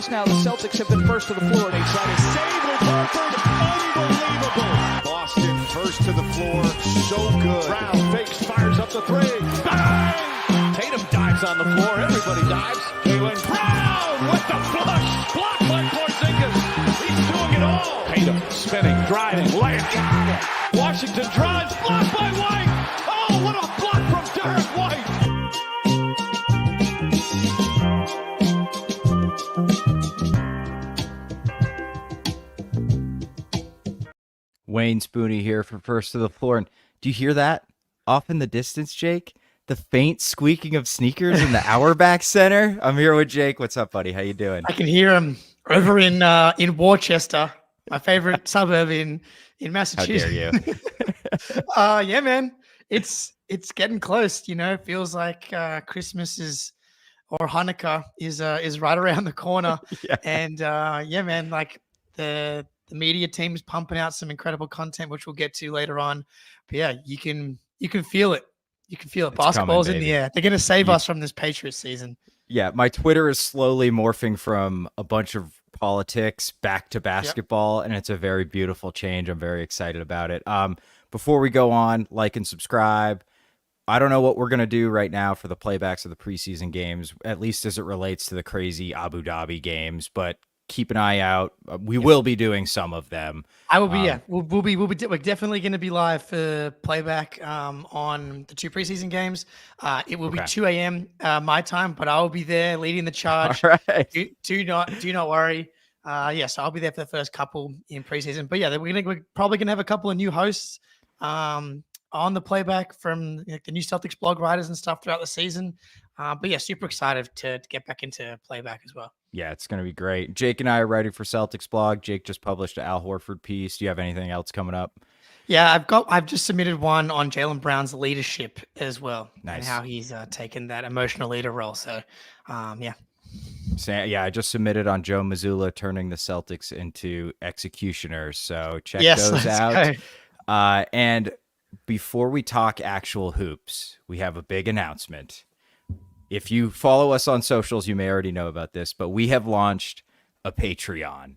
twice now the Celtics have been first to the floor. And they try to save with Horford. Unbelievable. Boston first to the floor. So good. Brown fakes, fires up the three. Bang! Tatum dives on the floor. Everybody dives. Jaylen Brown with the flush. Blocked by Porzingis. He's doing it all. Tatum spinning, driving, laying. Got it. Washington drives. Blocked by White. Oh, what a block from Derek White. Wayne Spooney here for First to the Floor. And do you hear that off in the distance, Jake? The faint squeaking of sneakers in the Auerbach Center. I'm here with Jake. What's up, buddy? How you doing? I can hear him over in Worcester, my favorite suburb in Massachusetts. How dare you? Yeah, man. It's getting close. You know, it feels like Christmas or Hanukkah is right around the corner. Yeah. And yeah, man, like the media team is pumping out some incredible content, which we'll get to later on. But yeah, you can feel it. You can feel it. Basketball's in the air. They're going to save us from this Patriots season. Yeah, my Twitter is slowly morphing from a bunch of politics back to basketball, and it's a very beautiful change. I'm very excited about it. Before we go on, like and subscribe. I don't know what we're going to do right now for the playbacks of the preseason games, at least as it relates to the crazy Abu Dhabi games, but keep an eye out. We will be doing some of them. I will be, we're definitely going to be live for playback on the two preseason games. It will be 2 a.m. My time, but I will be there leading the charge. All right. Do not worry. Yes, I'll be there for the first couple in preseason. But yeah, we're probably gonna have a couple of new hosts on the playback from the new Celtics blog writers and stuff throughout the season. But yeah, super excited to get back into playback as well. Yeah, it's going to be great. Jake and I are writing for Celtics blog. Jake just published an Al Horford piece. Do you have anything else coming up? Yeah, I've just submitted one on Jaylen Brown's leadership as well. Nice. And how he's taken that emotional leader role. So, yeah. Yeah, I just submitted on Joe Missoula turning the Celtics into executioners. So check those out. And before we talk actual hoops, we have a big announcement. If you follow us on socials, you may already know about this, but we have launched a Patreon.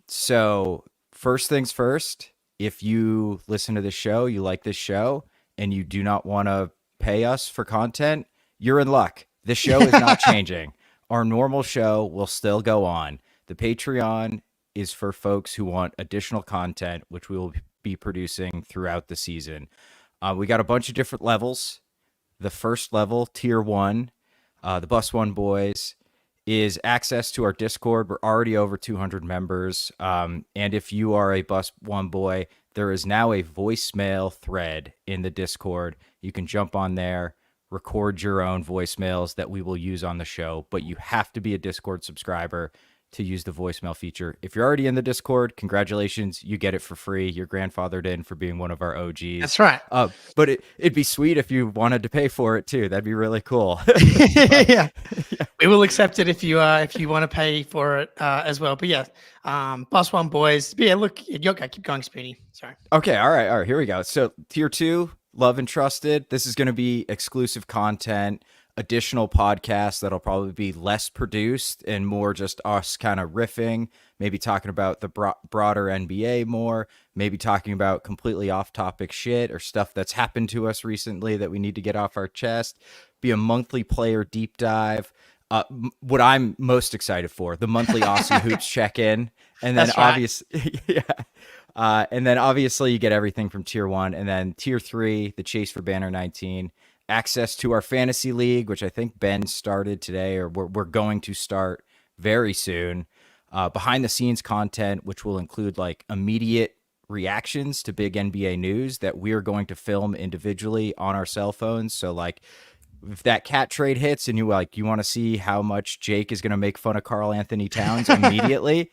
So first things first, if you listen to this show, you like this show, and you do not want to pay us for content, you're in luck. The show is not changing. Our normal show will still go on. The Patreon is for folks who want additional content, which we will be producing throughout the season. We got a bunch of different levels. The first level, tier 1, the Bus One Boys, is access to our Discord. We're already over 200 members. And if you are a Bus One Boy, there is now a voicemail thread in the Discord. You can jump on there, record your own voicemails that we will use on the show, but you have to be a Discord subscriber to use the voicemail feature. If you're already in the Discord, congratulations, you get it for free. You're grandfathered in for being one of our OGs. That's right. But it'd be sweet if you wanted to pay for it too. That'd be really cool. Yeah. We will accept it if you want to pay for it as well. But yeah, Bus One Boys. But yeah, look, okay, keep going, Spoony. Sorry. Okay, all right, here we go. So tier 2, Love and Trusted. This is going to be exclusive content, additional podcasts that'll probably be less produced and more just us kind of riffing, maybe talking about the broader NBA more, maybe talking about completely off-topic shit or stuff that's happened to us recently that we need to get off our chest. Be a monthly player deep dive. What I'm most excited for, the monthly Awesome Hoops check-in. And then and then obviously you get everything from tier 1. And then tier 3, the Chase for Banner 19. Access to our fantasy league, which I think Ben started today, or we're going to start very soon. Behind the scenes content, which will include like immediate reactions to big NBA news that we're going to film individually on our cell phones. So like if that cat trade hits and you want to see how much Jake is going to make fun of Karl Anthony Towns immediately,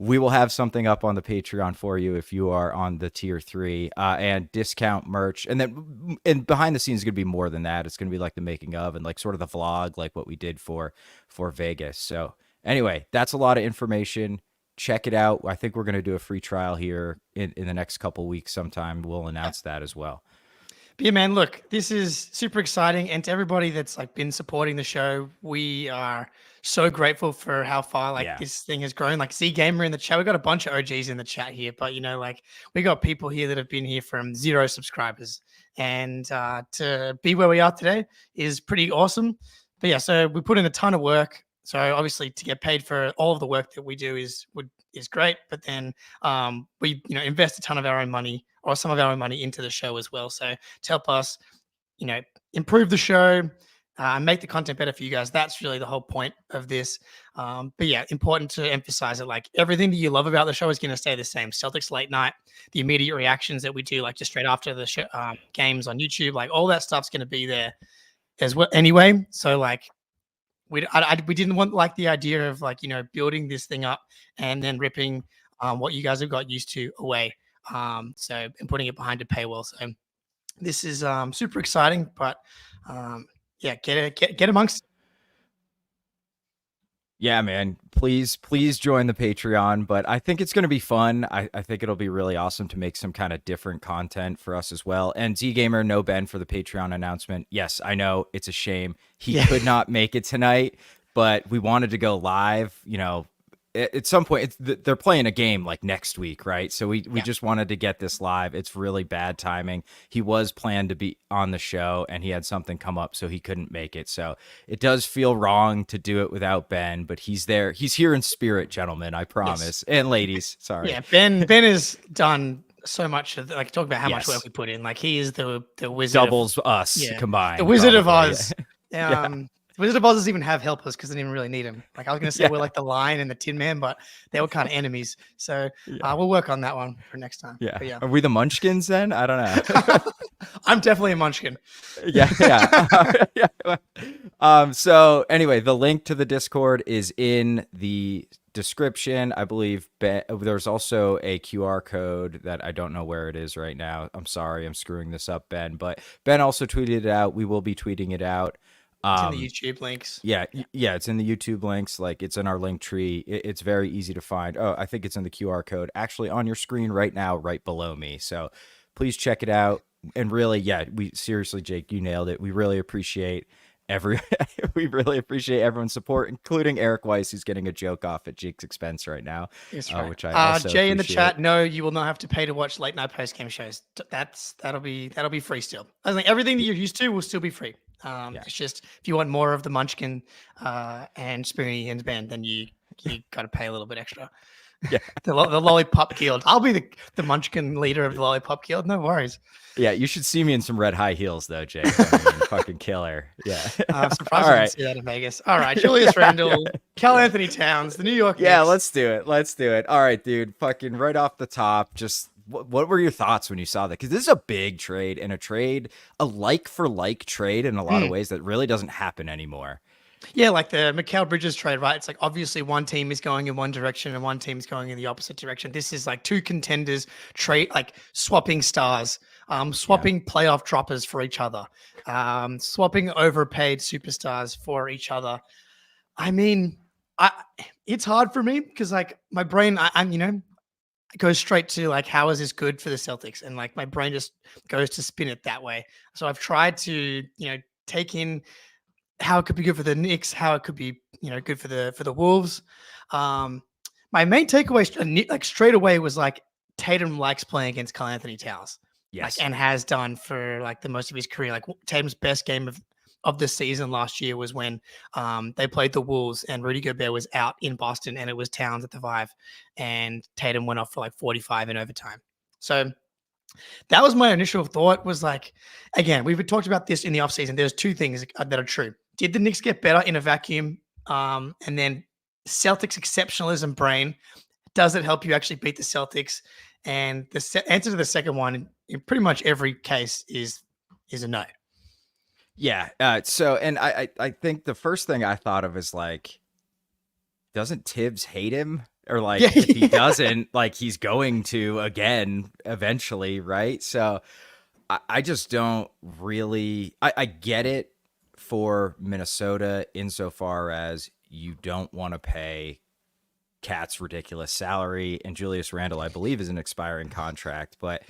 we will have something up on the Patreon for you if you are on the tier 3 and discount merch. And then behind the scenes is going to be more than that. It's going to be like the making of and like sort of the vlog, like what we did for Vegas. So anyway, that's a lot of information. Check it out. I think we're going to do a free trial here in the next couple weeks sometime. We'll announce that as well. But yeah, man, look, this is super exciting. And to everybody that's like been supporting the show, we are so grateful for how far this thing has grown. Like Z Gamer in the chat, we got a bunch of OGs in the chat here, but like we got people here that have been here from 0 subscribers, and to be where we are today is pretty awesome. But yeah, so we put in a ton of work. So obviously to get paid for all of the work that we do is great, but then we invest a ton of our own money, or some of our own money, into the show as well. So to help us improve the show, make the content better for you guys. That's really the whole point of this. But yeah, important to emphasize that like everything that you love about the show is going to stay the same. Celtics Late Night, the immediate reactions that we do like just straight after the show, games on YouTube, like all that stuff's going to be there as well anyway. So like we didn't want like the idea of like building this thing up and then ripping what you guys have got used to away. So and putting it behind a paywall. So this is super exciting, but yeah, get amongst. Yeah, man, please join the Patreon. But I think it's going to be fun. I think it'll be really awesome to make some kind of different content for us as well. And Z Gamer, no Ben for the Patreon announcement. Yes, I know it's a shame he could not make it tonight, but we wanted to go live. At some point, they're playing a game like next week, right? So we just wanted to get this live. It's really bad timing. He was planned to be on the show, and he had something come up, so he couldn't make it. So it does feel wrong to do it without Ben, but he's there. He's here in spirit, gentlemen, I promise. Yes. And ladies, sorry. Yeah, Ben has done so much of like talk about how much work we put in. Like he is the wizard. Doubles us combined. The Wizard of Oz. Wizard of Oz doesn't even have helpers because they didn't even really need him. Like I was going to say we're like the Lion and the Tin Man, but they were kind of enemies. So we'll work on that one for next time. Yeah. Are we the Munchkins then? I don't know. I'm definitely a Munchkin. Yeah. So anyway, the link to the Discord is in the description. I believe there's also a QR code that I don't know where it is right now. I'm sorry, I'm screwing this up, Ben. But Ben also tweeted it out. We will be tweeting it out. It's in the YouTube links. Yeah, it's in the YouTube links. Like it's in our link tree. It's very easy to find. Oh, I think it's in the QR code actually on your screen right now, right below me. So please check it out. And really, we seriously, Jake, you nailed it. We really appreciate everyone's support, including Eric Weiss, who's getting a joke off at Jake's expense right now. That's right. Which I also Jay in the chat, no, you will not have to pay to watch late night post game shows. That'll be free still. I think everything that you're used to will still be free. It's just if you want more of the Munchkin and Spoonie and Ben, then you got to pay a little bit extra. Yeah, the Lollipop Guild. I'll be the Munchkin leader of the Lollipop Guild. No worries. Yeah, you should see me in some red high heels though, Jake. I mean, fucking killer. Yeah. I'm surprised I didn't see that in Vegas. All right, Julius Randle, Karl Anthony Towns, the New York Knicks. Yeah, let's do it. All right, dude. Fucking right off the top, just what were your thoughts when you saw that? Because this is a big trade, and a like for like trade in a lot of ways that really doesn't happen anymore. Yeah, like the Mikal Bridges trade, right? It's like obviously one team is going in one direction and one team is going in the opposite direction. This is like two contenders trade, like swapping stars, swapping playoff droppers for each other, swapping overpaid superstars for each other. I mean, it's hard for me because like my brain, I'm goes straight to like, how is this good for the Celtics? And like my brain just goes to spin it that way. So I've tried to, take in how it could be good for the Knicks, how it could be, good for the Wolves. My main takeaway, like straight away, was like Tatum likes playing against Karl Anthony Towns, yes, and has done for like the most of his career. Like Tatum's best game of the season last year was when they played the Wolves and Rudy Gobert was out in Boston, and it was Towns at the 5, and Tatum went off for like 45 in overtime. So that was my initial thought. Was like, again, we've talked about this in the offseason. There's two things that are true. Did the Knicks get better in a vacuum? And then Celtics exceptionalism brain, does it help you actually beat the Celtics? And the answer to the second one in pretty much every case is a no. Yeah. So, and I think the first thing I thought of is like, doesn't Tibbs hate him? Or like, if he doesn't, like he's going to again eventually, right? So I just don't really, I get it for Minnesota insofar as you don't want to pay Cat's ridiculous salary, and Julius Randle, I believe, is an expiring contract. But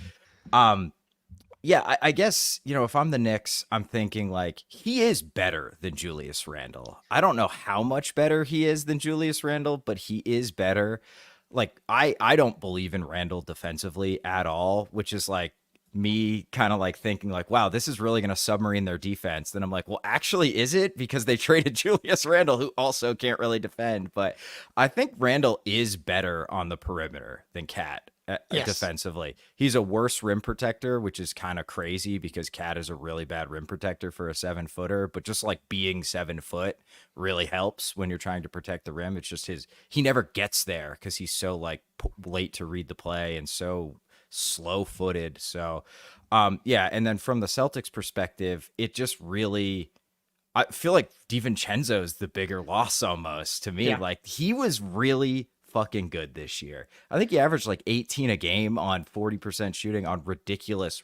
Yeah, I guess, if I'm the Knicks, I'm thinking like he is better than Julius Randle. I don't know how much better he is than Julius Randle, but he is better. Like I don't believe in Randle defensively at all, which is like me kind of like thinking like, wow, this is really going to submarine their defense. Then I'm like, well, actually, is it? Because they traded Julius Randle, who also can't really defend. But I think Randle is better on the perimeter than Cat. Yes. Defensively, he's a worse rim protector, which is kind of crazy because Cat is a really bad rim protector for a 7-footer. But just like being 7 foot really helps when you're trying to protect the rim. It's just he never gets there because he's so like late to read the play and so slow footed. So, yeah. And then from the Celtics perspective, it just really, I feel like DiVincenzo is the bigger loss almost to me. Yeah. Like he was really fucking good this year. I think he averaged like 18 a game on 40% shooting on ridiculous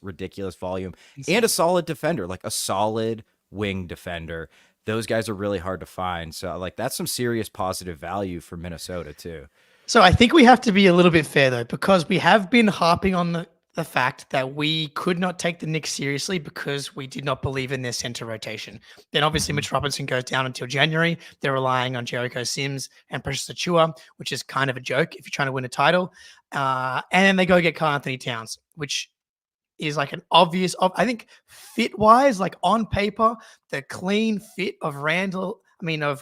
volume. Insane. And a solid defender, like a solid wing defender. Those guys are really hard to find. So like that's some serious positive value for Minnesota too. So I think we have to be a little bit fair though, because we have been harping on the fact that we could not take the Knicks seriously because we did not believe in their center rotation. Then obviously Mitch Robinson goes down until January. They're relying on Jericho Sims and Precious Achiuwa, which is kind of a joke if you're trying to win a title. And then they go get Karl Anthony Towns, which is like an obvious, I think fit-wise, like on paper, the clean fit of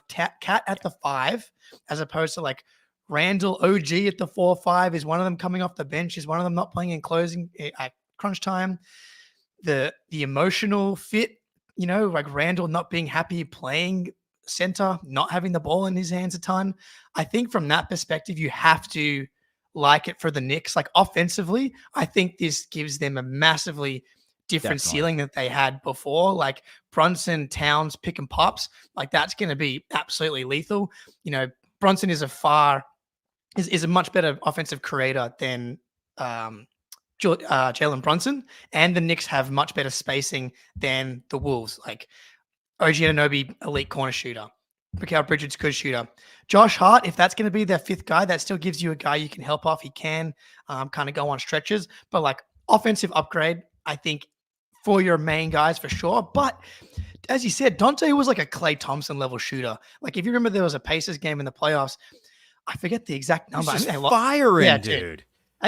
Cat at the 5, as opposed to like Randle OG at the 4-5. Is one of them coming off the bench? Is one of them not playing in closing at crunch time? The emotional fit, like Randle not being happy playing center, not having the ball in his hands a ton. I think from that perspective, you have to like it for the Knicks. Like offensively, I think this gives them a massively different ceiling that they had before. Like Brunson, Towns, pick and pops, like that's going to be absolutely lethal. Brunson is a much better offensive creator than Jalen Brunson, and the Knicks have much better spacing than the Wolves. Like OG Anunoby, elite corner shooter. Mikal Bridges, good shooter. Josh Hart, if that's going to be their 5th guy, that still gives you a guy you can help off. He can kind of go on stretches, but like offensive upgrade, I think for your main guys for sure. But as you said, Donte was like a Klay Thompson level shooter. Like if you remember, there was a Pacers game in the playoffs. I forget the exact number. He's just firing, dude.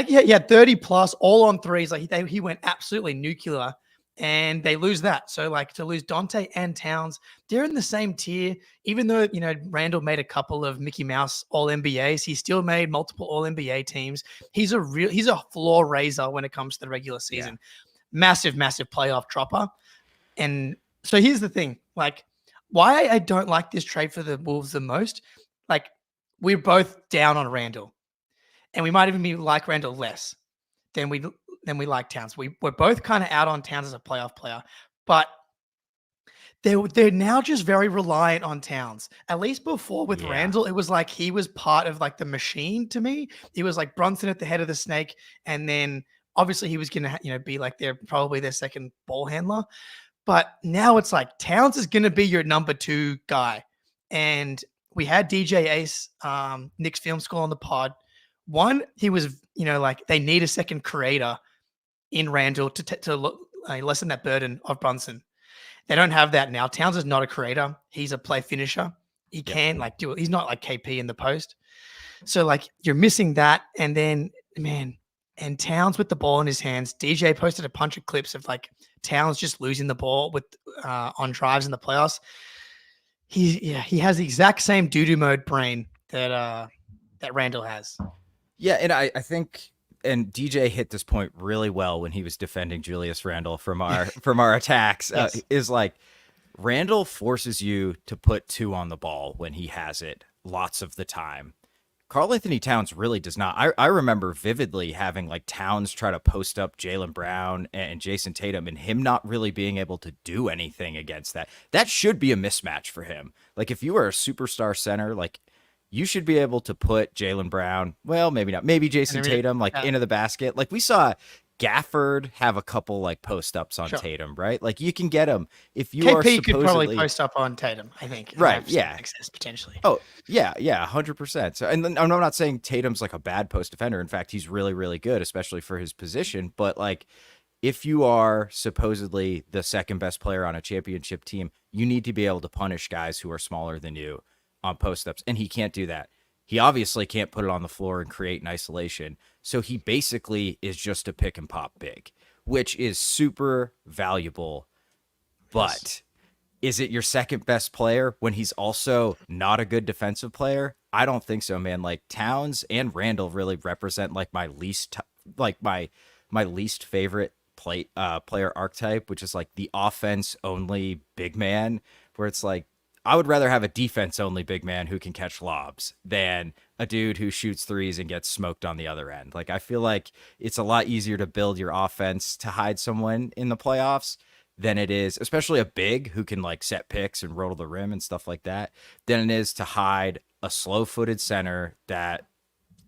Yeah, 30 plus, all on threes. Like he went absolutely nuclear, and they lose that. So like to lose Donte and Towns, they're in the same tier. Even though Randle made a couple of Mickey Mouse All NBAs, he still made multiple All NBA teams. He's a floor raiser when it comes to the regular season. Yeah. Massive playoff dropper. And so here's the thing: like why I don't like this trade for the Wolves the most, like. We're both down on Randle, and we might even be like Randle less than we like Towns. We're both kind of out on Towns as a playoff player, but they're now just very reliant on Towns. At least before with Randle, it was like he was part of like the machine to me. He was like Brunson at the head of the snake, and then obviously he was going to be like probably their second ball handler. But now it's like Towns is going to be your number 2 guy, and we had DJ Ace, Knicks film school on the pod. One, he was, like they need a second creator in Randle to lessen that burden of Brunson. They don't have that now. Towns is not a creator. He's a play finisher. He can like do it. He's not like KP in the post. So like you're missing that. And then, man, and Towns with the ball in his hands. DJ posted a bunch of clips of like Towns just losing the ball with on drives in the playoffs. He has the exact same doo-doo mode brain that Randle has. Yeah, and I think, and DJ hit this point really well when he was defending Julius Randle from our attacks. Yes. Is like Randle forces you to put 2 on the ball when he has it lots of the time. Karl Anthony Towns really does not. I remember vividly having like Towns try to post up Jaylen Brown and Jason Tatum and him not really being able to do anything against that. That should be a mismatch for him. Like if you are a superstar center, like you should be able to put Jaylen Brown, well, maybe not, maybe Jason Tatum like into the basket. Like we saw Gafford have a couple like post ups on Tatum, right? Like you can get him if you are supposedly could probably post up on Tatum, I think. Right? Yeah, access potentially. Oh yeah, 100%. So, and then I'm not saying Tatum's like a bad post defender. In fact, he's really, really good, especially for his position. But like, if you are supposedly the second best player on a championship team, you need to be able to punish guys who are smaller than you on post-ups, and he can't do that. He obviously can't put it on the floor and create an isolation, so he basically is just a pick and pop big, which is super valuable. But is it your second best player when he's also not a good defensive player? I don't think so, man. Like Towns and Randle really represent like my least favorite player archetype, which is like the offense only big man, where it's like I would rather have a defense only big man who can catch lobs than a dude who shoots threes and gets smoked on the other end. Like I feel like it's a lot easier to build your offense to hide someone in the playoffs than it is, especially a big who can like set picks and roll to the rim and stuff like that, than it is to hide a slow-footed center that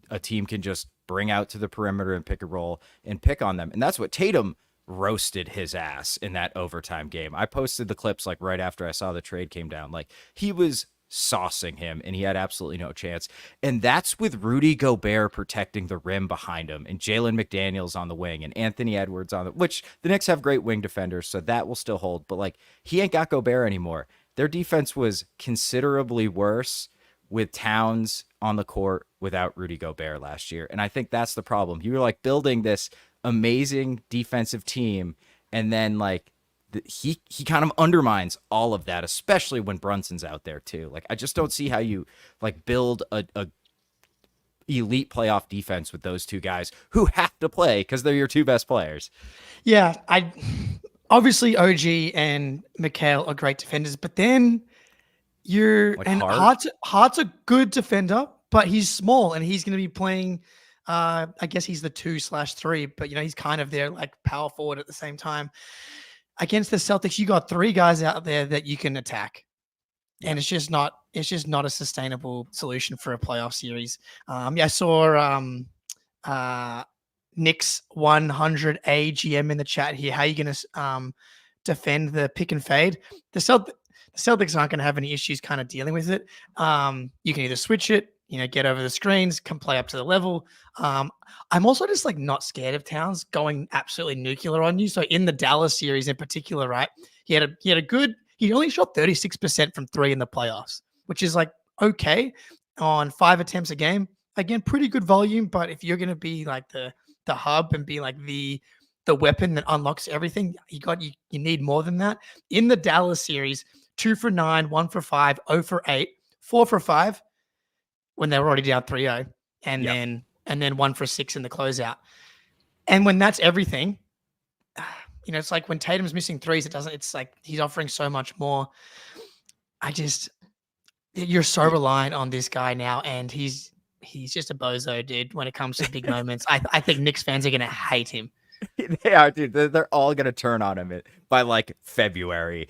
a team can just bring out to the perimeter and pick a roll and pick on them. And that's what Tatum roasted his ass in that overtime game. I posted the clips like right after I saw the trade came down. Like he was saucing him and he had absolutely no chance. And that's with Rudy Gobert protecting the rim behind him and Jalen McDaniels on the wing and Anthony Edwards on the, which the Knicks have great wing defenders, so that will still hold. But like he ain't got Gobert anymore. Their defense was considerably worse with Towns on the court without Rudy Gobert last year. And I think that's the problem. You were like building this amazing defensive team, and then like he kind of undermines all of that, especially when Brunson's out there too. Like I just don't see how you like build a elite playoff defense with those two guys who have to play because they're your two best players. Yeah, obviously OG and Mikhail are great defenders, but then Like and Hart? Hart's a good defender, but he's small and he's going to be playing. I guess he's the 2/3, but he's kind of their like power forward at the same time. Against the Celtics, you got three guys out there that you can attack, and it's just not a sustainable solution for a playoff series. I saw Knicks 100 AGM in the chat here. How are you going to defend the pick and fade? The Celtics aren't going to have any issues kind of dealing with it. You can either switch it, get over the screens, come play up to the level. I'm also just like not scared of Towns going absolutely nuclear on you. So in the Dallas series in particular, right? He only shot 36% from three in the playoffs, which is like okay on 5 attempts a game. Again, pretty good volume, but if you're going to be like the hub and be like the weapon that unlocks everything, you need more than that. In the Dallas series, 2 for 9, 1 for 5, 0 for 8, 4 for 5 when they were already down 3-0, and then 1 for 6 in the closeout. And when that's everything, it's like when Tatum's missing threes, it's like he's offering so much more. You're so reliant on this guy now, and he's just a bozo, dude, when it comes to big moments. I think Knicks fans are going to hate him. They are, dude. They're all gonna turn on him by like February,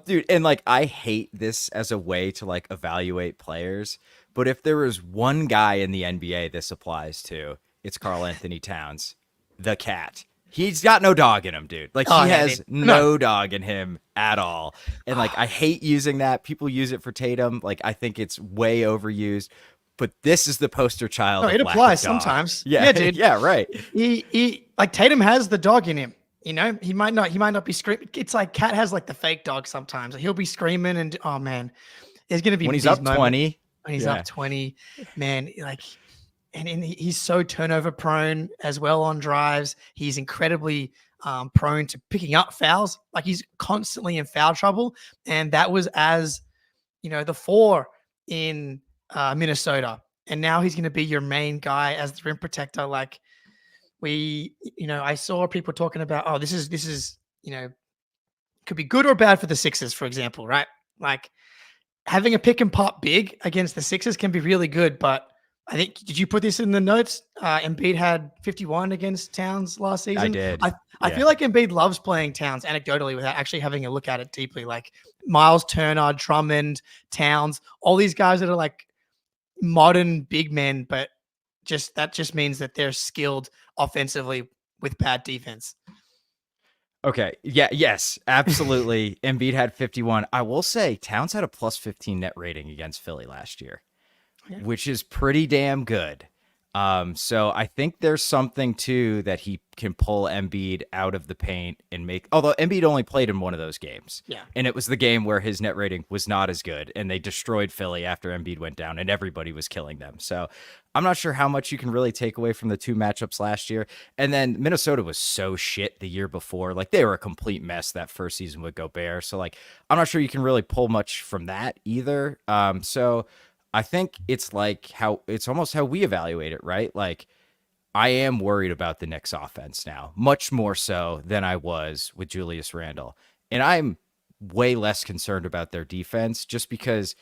dude. And like, I hate this as a way to like evaluate players. But if there is one guy in the NBA this applies to, it's Karl Anthony Towns, the cat. He's got no dog in him, dude. Like he has no dog in him at all. And like, I hate using that. People use it for Tatum. Like, I think it's way overused. But this is the poster child. No, it applies sometimes. Yeah, dude. Yeah, right. He like Tatum has the dog in him. He might not be screaming. It's like Cat has like the fake dog sometimes. He'll be screaming and oh man, there's gonna be when he's up 20. When he's up 20, man, like, and he's so turnover prone as well on drives. He's incredibly prone to picking up fouls. Like he's constantly in foul trouble, and that was as the 4 in Minnesota, and now he's going to be your main guy as the rim protector. Like I saw people talking about, this is could be good or bad for the Sixers, for example, right? Like having a pick and pop big against the Sixers can be really good, but I think, did you put this in the notes? Embiid had 51 against Towns last season. I did. I feel like Embiid loves playing Towns anecdotally without actually having a look at it deeply. Like Miles Turner, Drummond, Towns, all these guys that are like modern big men, but that just means that they're skilled offensively with bad defense. Okay. Yeah. Yes. Absolutely. Embiid had 51. I will say Towns had a +15 net rating against Philly last year, which is pretty damn good. So I think there's something too that he can pull Embiid out of the paint and make, although Embiid only played in one of those games. Yeah. And it was the game where his net rating was not as good and they destroyed Philly after Embiid went down and everybody was killing them. So I'm not sure how much you can really take away from the two matchups last year. And then Minnesota was so shit the year before. Like they were a complete mess that first season with Gobert. So like, I'm not sure you can really pull much from that either. So I think it's like it's almost how we evaluate it, right? Like I am worried about the Knicks offense now, much more so than I was with Julius Randle. And I'm way less concerned about their defense just because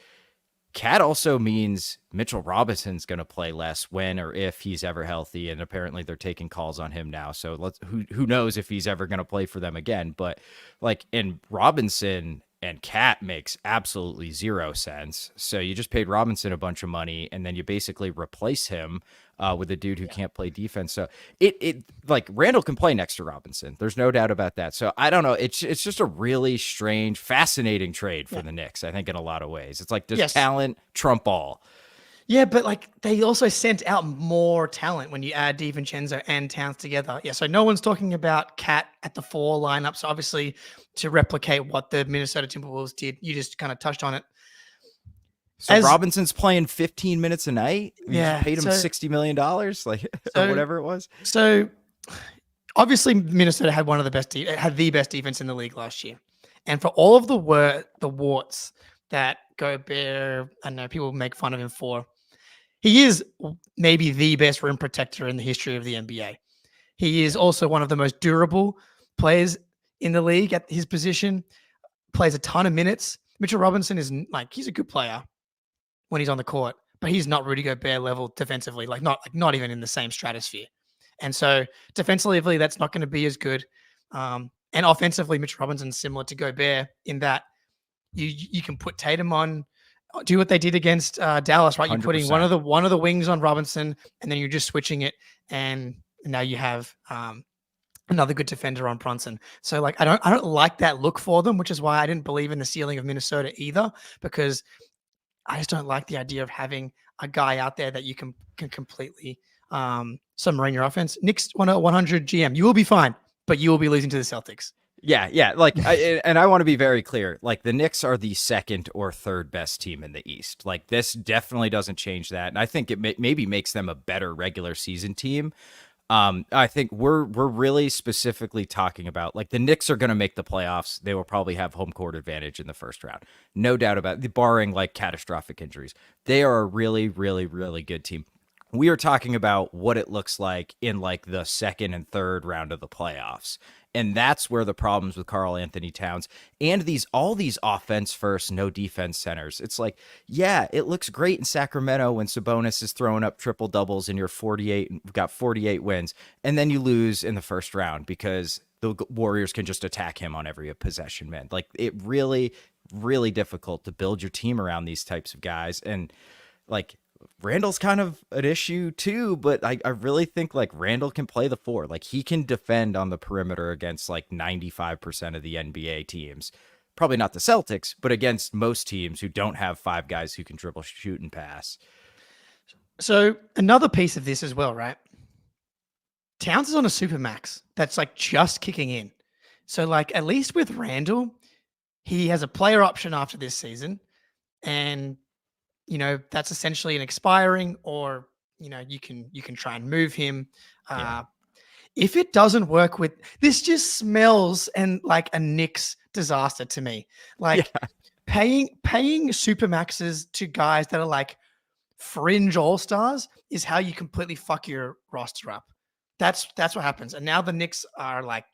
Cat also means Mitchell Robinson's going to play less when or if he's ever healthy. And apparently they're taking calls on him now. So who knows if he's ever going to play for them again. But like in Robinson and Cat makes absolutely zero sense. So you just paid Robinson a bunch of money and then you basically replace him with a dude who can't play defense. So it like Randle can play next to Robinson. There's no doubt about that. So I don't know. It's just a really strange, fascinating trade for the Knicks, I think, in a lot of ways. It's like does talent trump all? Yeah, but like they also sent out more talent when you add DiVincenzo and Towns together. Yeah, so no one's talking about Cat at the 4 lineup. So obviously to replicate what the Minnesota Timberwolves did, you just kind of touched on it. So Robinson's playing 15 minutes a night. You paid him $60 million, like or whatever it was. So obviously Minnesota had one of the best had the best defense in the league last year, and for all of the warts that Gobert, I know people make fun of him for, he is maybe the best rim protector in the history of the NBA. He is also one of the most durable players in the league at his position, plays a ton of minutes. Mitchell Robinson is like, he's a good player when he's on the court, but he's not Rudy Gobert level defensively, not even in the same stratosphere. And so defensively, that's not going to be as good. And offensively, Mitchell Robinson's similar to Gobert in that you can put Tatum on, do what they did against Dallas, right? You're putting 100%. one of the wings on Robinson, and then you're just switching it, and now you have another good defender on Brunson. So like I don't like that look for them, which is why I didn't believe in the ceiling of Minnesota either, because I just don't like the idea of having a guy out there that you can completely submarine your offense. Knicks 100 GM, you will be fine, but you will be losing to the Celtics. Yeah. Like, I want to be very clear. Like, the Knicks are the second or third best team in the East. Like, this definitely doesn't change that, and I think it maybe makes them a better regular season team. I think we're really specifically talking about like the Knicks are going to make the playoffs. They will probably have home court advantage in the first round, no doubt about it, barring like catastrophic injuries. They are a really, really, really good team. We are talking about what it looks like in like the second and third round of the playoffs. And that's where the problems with Karl Anthony Towns and all these offense first, no defense centers. It's like, yeah, it looks great in Sacramento when Sabonis is throwing up triple doubles and you're 48, got 48 wins. And then you lose in the first round because the Warriors can just attack him on every possession, man. Like it really, really difficult to build your team around these types of guys. And like, Randle's kind of an issue too, but I really think like Randle can play the 4. Like he can defend on the perimeter against like 95% of the NBA teams. Probably not the Celtics, but against most teams who don't have 5 guys who can dribble, shoot, and pass. So another piece of this as well, right? Towns is on a supermax that's like just kicking in. So like at least with Randle, he has a player option after this season, and you know, that's essentially an expiring, or, you know, you can try and move him. If it doesn't work with this, just smells and like a Knicks disaster to me. Like paying supermaxes to guys that are like fringe all-stars is how you completely fuck your roster up. That's what happens. And now the Knicks are like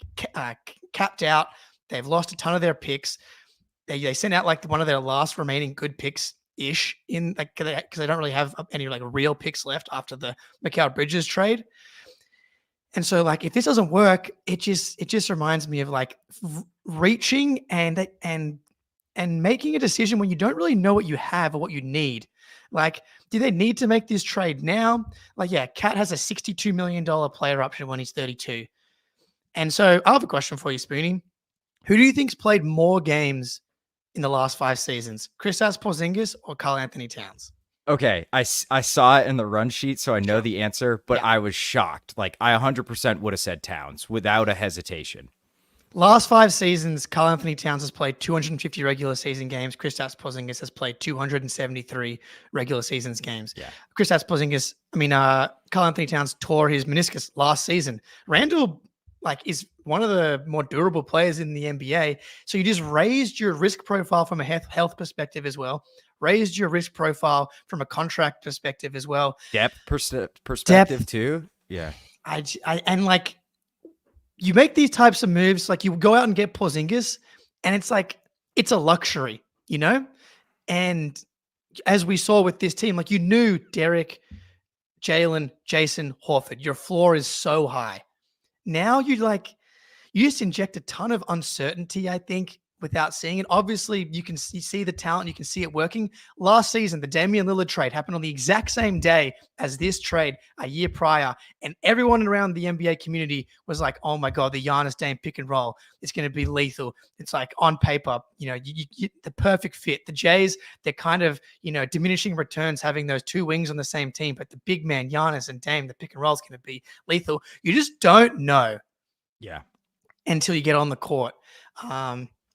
capped out. They've lost a ton of their picks. They sent out like one of their last remaining good picks ish in like because they don't really have any like real picks left after the Mikal Bridges trade. And so like if this doesn't work, it just reminds me of like reaching and making a decision when you don't really know what you have or what you need. Like, do they need to make this trade now? Like, yeah, Cat has a $62 million player option when he's 32. And so I have a question for you, Spoonie. Who do you think's played more games in the last 5 seasons, Kristaps Porzingis or Karl Anthony Towns? Okay, I saw it in the run sheet, so I know the answer, but I was shocked. Like, I 100% would have said Towns without a hesitation. Last 5 seasons, Karl Anthony Towns has played 250 regular season games. Kristaps Porzingis has played 273 regular seasons games. Yeah. Karl Anthony Towns tore his meniscus last season. Randle, is one of the more durable players in the NBA. So you just raised your risk profile from a health perspective as well. Raised your risk profile from a contract perspective as well. Depth perspective too. Yeah. You make these types of moves, like you go out and get Porzingis, and it's a luxury, And as we saw with this team, you knew Derek, Jalen, Jason, Horford, your floor is so high. Now you just inject a ton of uncertainty, I think, without seeing it. Obviously, you see the talent, you can see it working. Last season, the Damian Lillard trade happened on the exact same day as this trade a year prior, and everyone around the NBA community was like, "Oh my God, the Giannis Dame pick and roll, it's going to be lethal." It's on paper, the perfect fit. The Jays, they're kind of diminishing returns having those two wings on the same team, but the big man Giannis and Dame, the pick and roll is going to be lethal. You just don't know, until you get on the court.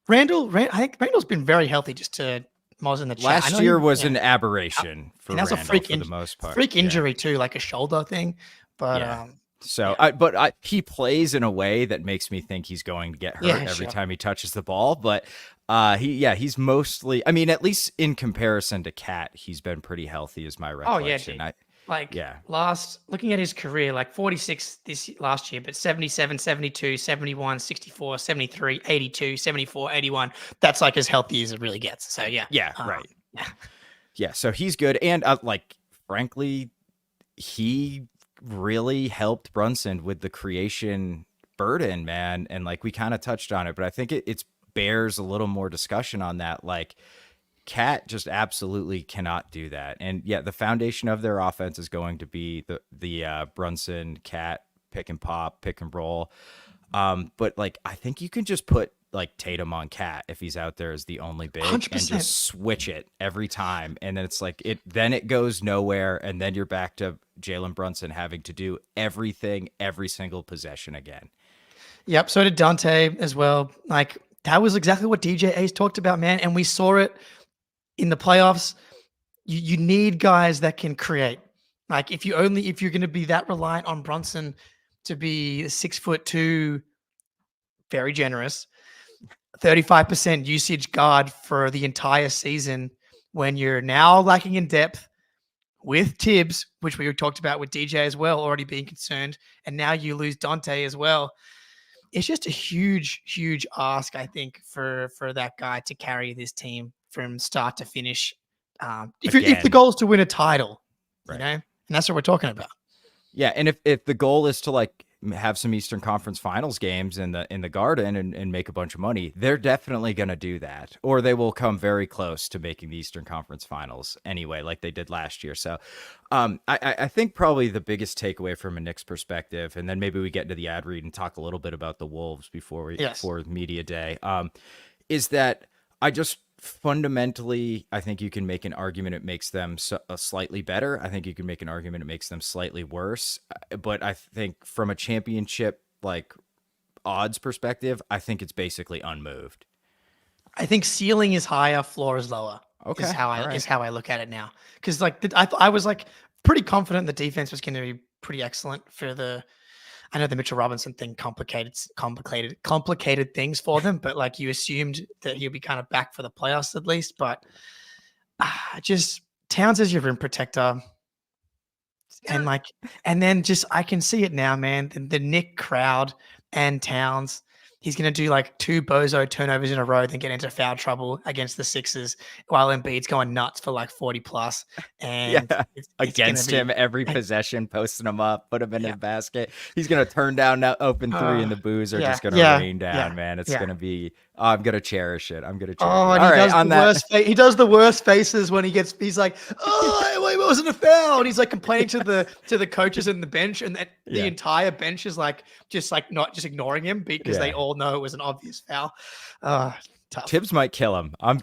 Randle, I think Randle's been very healthy. Just to Moz in the chat. Last year was an aberration for Randle, a freak for the most part. Freak injury too, like a shoulder thing. But he plays in a way that makes me think he's going to get hurt every time he touches the ball. But he's mostly. I mean, at least in comparison to Cat, he's been pretty healthy, is my recollection. Looking at his career, 46 last year, but 77, 72, 71, 64, 73, 82, 74, 81. That's as healthy as it really gets. So right. Yeah. So he's good. And frankly, he really helped Brunson with the creation burden, man. And we kind of touched on it, but I think it bears a little more discussion on that. Cat just absolutely cannot do that. And the foundation of their offense is going to be the Brunson Cat pick and pop, pick and roll. But I think you can just put Tatum on Cat if he's out there as the only big 100%. And just switch it every time. And then it's then it goes nowhere. And then you're back to Jalen Brunson having to do everything, every single possession again. Yep. So did Donte as well. That was exactly what DJ Ace talked about, man. And we saw it in the playoffs. You need guys that can create. If you're going to be that reliant on Brunson to be 6'2", very generous, 35% usage guard for the entire season, when you're now lacking in depth with Tibbs, which we talked about with DJ as well, already being concerned, and now you lose Donte as well. It's just a huge, huge ask, I think, for that guy to carry this team from start to finish. If the goal is to win a title, and that's what we're talking about. Yeah, and if the goal is to have some Eastern Conference Finals games in the Garden and make a bunch of money, they're definitely going to do that, or they will come very close to making the Eastern Conference Finals anyway, like they did last year. So I think probably the biggest takeaway from a Knicks perspective, and then maybe we get into the ad read and talk a little bit about the Wolves before media day, is that fundamentally, I think you can make an argument it makes them slightly better. I think you can make an argument it makes them slightly worse. But I think from a championship odds perspective, I think it's basically unmoved. I think ceiling is higher, floor is lower. Okay, is how I look at it now. Because I was pretty confident the defense was going to be pretty excellent for the. I know the Mitchell Robinson thing complicated things for them, but you assumed that he'll be kind of back for the playoffs at least. But just Towns as your rim protector, and then I can see it now, man. The Knick crowd and Towns. He's going to do 2 bozo turnovers in a row, then get into foul trouble against the Sixers while Embiid's going nuts for 40 plus. And against him every possession, posting him up, put him in his basket. He's going to turn down that open three, and the boos are just going to rain down, man. It's going to be. I'm going to cherish it. And he does the worst faces when he's like, "Oh, it wasn't a foul," and he's complaining to the coaches and the bench, and the entire bench is not just ignoring him because they all know it was an obvious foul. tough. Tibbs might kill him. I'm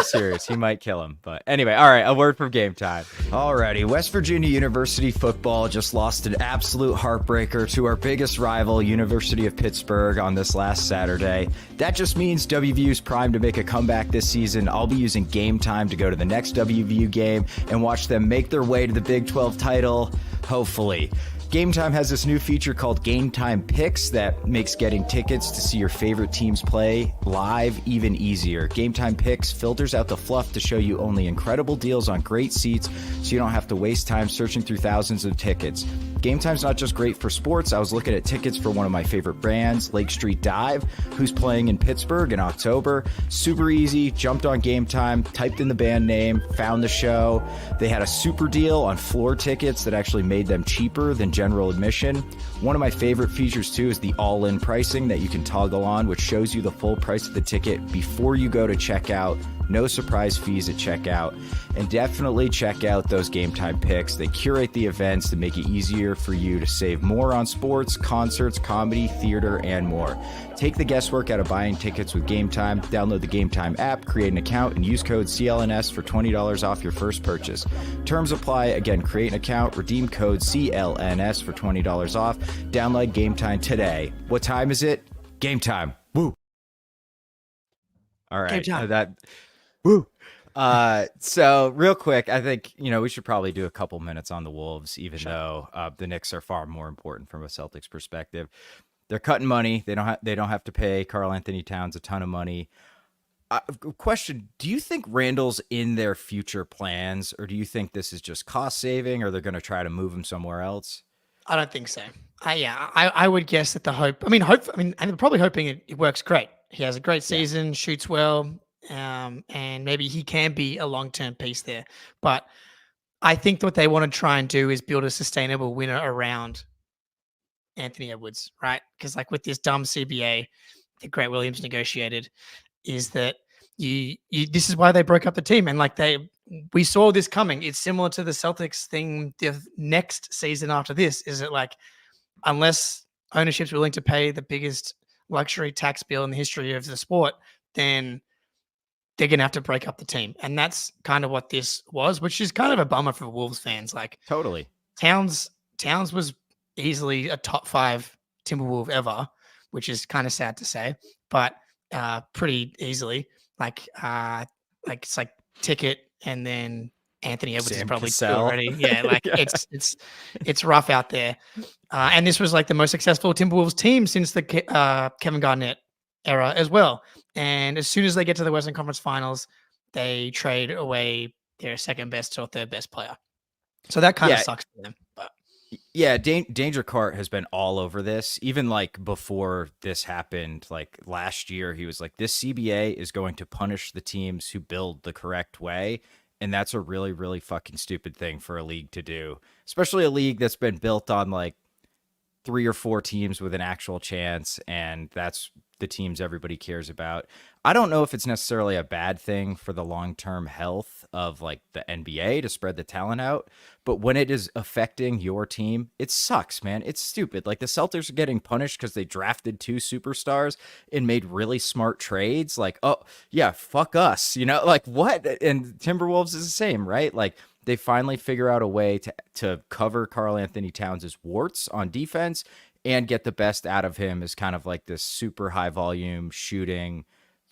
serious. He might kill him. But anyway, all right, a word from Game Time. Alrighty, West Virginia University football just lost an absolute heartbreaker to our biggest rival, University of Pittsburgh, on this last Saturday. That just means WVU's primed to make a comeback this season. I'll be using Game Time to go to the next WVU game and watch them make their way to the Big 12 title, hopefully. Game Time has this new feature called Game Time Picks that makes getting tickets to see your favorite teams play live even easier. Game Time Picks filters out the fluff to show you only incredible deals on great seats so you don't have to waste time searching through thousands of tickets. Game Time's not just great for sports. I was looking at tickets for one of my favorite bands, Lake Street Dive, who's playing in Pittsburgh in October. Super easy. Jumped on Game Time, typed in the band name, found the show. They had a super deal on floor tickets that actually made them cheaper than general admission. One of my favorite features too is the all-in pricing that you can toggle on, which shows you the full price of the ticket before you go to checkout. No surprise fees at checkout. And definitely check out those Game Time picks. They curate the events to make it easier for you to save more on sports, concerts, comedy, theater, and more. Take the guesswork out of buying tickets with Game Time. Download the Game Time app, create an account, and use code CLNS for $20 off your first purchase. Terms apply. Again, create an account, redeem code CLNS for $20 off. Download Game Time today. What time is it? Game Time. Woo! All right. Woo. So real quick, I think, we should probably do a couple minutes on the Wolves, even though the Knicks are far more important from a Celtics perspective. They're cutting money. They don't have to pay Karl Anthony Towns a ton of money. Question, do you think Randle's in their future plans, or do you think this is just cost saving, or they're going to try to move him somewhere else? I don't think so. I would guess that and they're probably hoping it works great. He has a great season, shoots well, and maybe he can be a long-term piece there. But I think what they want to try and do is build a sustainable winner around Anthony Edwards, right? Because with this dumb CBA that Grant Williams negotiated, is that this is why they broke up the team. And we saw this coming. It's similar to the Celtics thing the next season after this, is that unless ownership's willing to pay the biggest luxury tax bill in the history of the sport, then they're going to have to break up the team. And that's kind of what this was, which is kind of a bummer for Wolves fans. Totally. Towns was easily a top 5 Timberwolf ever, which is kind of sad to say, but pretty easily. It's Ticket and then Anthony Edwards Sam is probably Cassell. 2 already. Yeah, it's rough out there. And this was the most successful Timberwolves team since the Kevin Garnett era as well. And as soon as they get to the Western Conference Finals, they trade away their second best or third best player. So that kind of sucks for them. But yeah, Danger Cart has been all over this. Even before this happened, last year, he was this CBA is going to punish the teams who build the correct way. And that's a really, really fucking stupid thing for a league to do, especially a league that's been built on 3 or 4 teams with an actual chance. And that's the teams everybody cares about. I don't know if it's necessarily a bad thing for the long-term health of the NBA to spread the talent out, but when it is affecting your team, it sucks, man. It's stupid. The Celtics are getting punished because they drafted 2 superstars and made really smart trades. Oh yeah, fuck us, what? And Timberwolves is the same, right? They finally figure out a way to cover Karl Anthony Towns' warts on defense and get the best out of him as kind of this super high volume shooting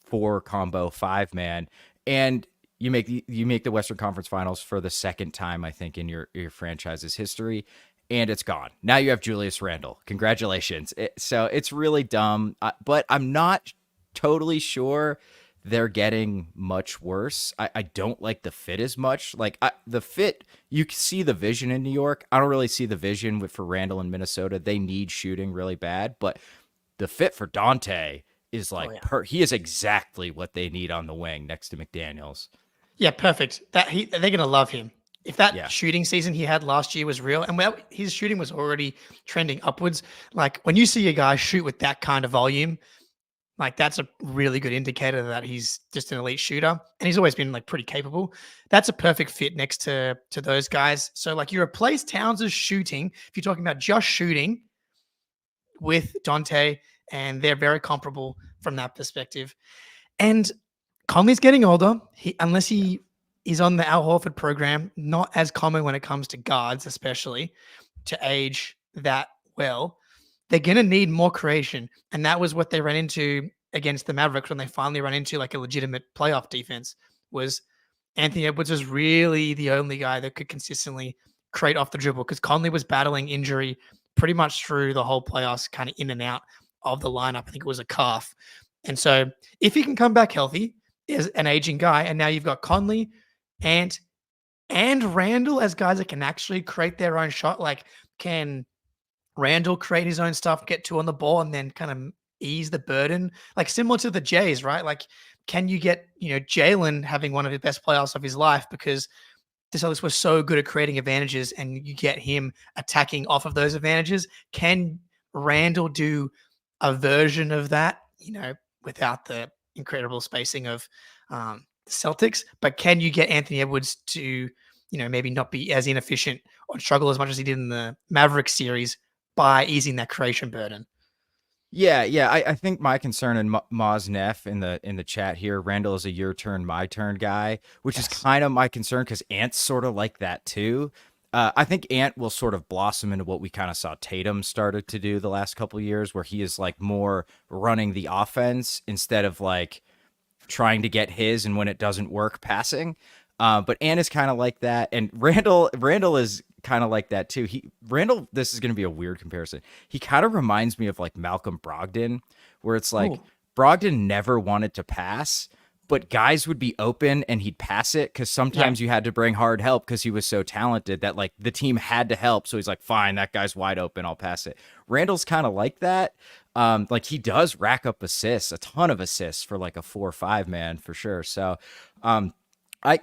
4 combo 5-man. And you make the Western Conference Finals for the second time, I think, in your franchise's history, and it's gone. Now you have Julius Randle. Congratulations. So it's really dumb, but I'm not totally sure they're getting much worse. I don't like the fit as much. The fit, you can see the vision in New York. I don't really see the vision for Randle in Minnesota. They need shooting really bad, but the fit for Donte is he is exactly what they need on the wing next to McDaniels. Yeah, perfect. They're going to love him. If that shooting season he had last year was real, and his shooting was already trending upwards, when you see a guy shoot with that kind of volume, that's a really good indicator that he's just an elite shooter, and he's always been pretty capable. That's a perfect fit next to those guys. So you replace Towns' shooting, if you're talking about just shooting, with Donte, and they're very comparable from that perspective. And Conley's getting older. Unless he is on the Al Horford program, not as common when it comes to guards, especially to age that well. They're going to need more creation. And that was what they ran into against the Mavericks when they finally ran into like a legitimate playoff defense. Was Anthony Edwards was really the only guy that could consistently create off the dribble, because Conley was battling injury pretty much through the whole playoffs, kind of in and out of the lineup. I think it was a calf. And so if he can come back healthy as an aging guy, and now you've got Conley and Randle as guys that can actually create their own shot, like can Randle create his own stuff, get two on the ball, and then kind of ease the burden, like similar to the Jays, right? Like, can you get, Jalen having one of the best playoffs of his life because the Celtics were so good at creating advantages, and you get him attacking off of those advantages? Can Randle do a version of that, without the incredible spacing of the Celtics? But can you get Anthony Edwards to, maybe not be as inefficient or struggle as much as he did in the Mavericks series by easing that creation burden? Yeah. I think my concern, and Maz Neff in the chat here, Randle is a your turn, my turn guy, which is kind of my concern because Ant's sort of like that too. I think Ant will sort of blossom into what we kind of saw Tatum started to do the last couple of years, where he is like more running the offense instead of like trying to get his, and when it doesn't work, passing. But Ant is kind of like that, and Randle is kind of like that too. Randle, this is going to be a weird comparison. He kind of reminds me of like Malcolm Brogdon, where it's like Brogdon never wanted to pass, but guys would be open and he'd pass it because sometimes you had to bring hard help because he was so talented that like the team had to help. So he's like, fine, that guy's wide open, I'll pass it. Randle's kind of like that. Like he does rack up assists, a ton of assists for like a 4-5 man for sure. So, I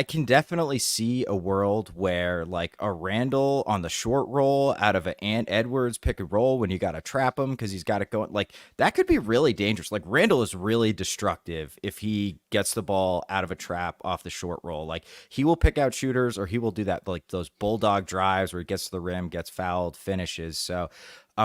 can definitely see a world where like a Randle on the short roll out of an Ant Edwards pick and roll when you got to trap him because he's got it going, like that could be really dangerous. Like Randle is really destructive if he gets the ball out of a trap off the short roll. Like he will pick out shooters, or he will do that, like those bulldog drives where he gets to the rim, gets fouled, finishes. So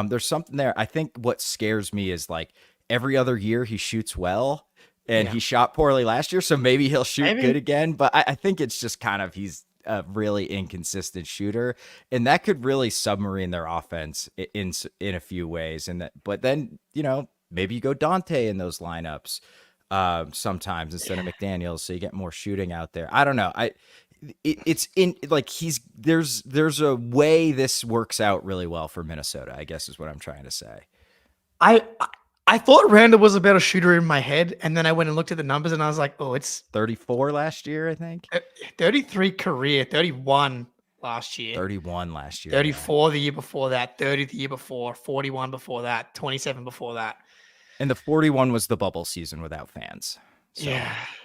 there's something there. I think what scares me is like every other year he shoots well. And he shot poorly last year, so maybe he'll shoot good again. But I think it's just kind of he's a really inconsistent shooter, and that could really submarine their offense in a few ways. But then maybe you go Donte in those lineups sometimes instead of McDaniels, so you get more shooting out there. I don't know. It's in like there's a way this works out really well for Minnesota, I guess is what I'm trying to say. I thought Randle was a better shooter in my head, and then I went and looked at the numbers, and I was like, oh, it's 34 last year, I think. 33 career, 31 last year. 31 last year. 34 the year before that, 30 the year before, 41 before that, 27 before that. And the 41 was the bubble season without fans. So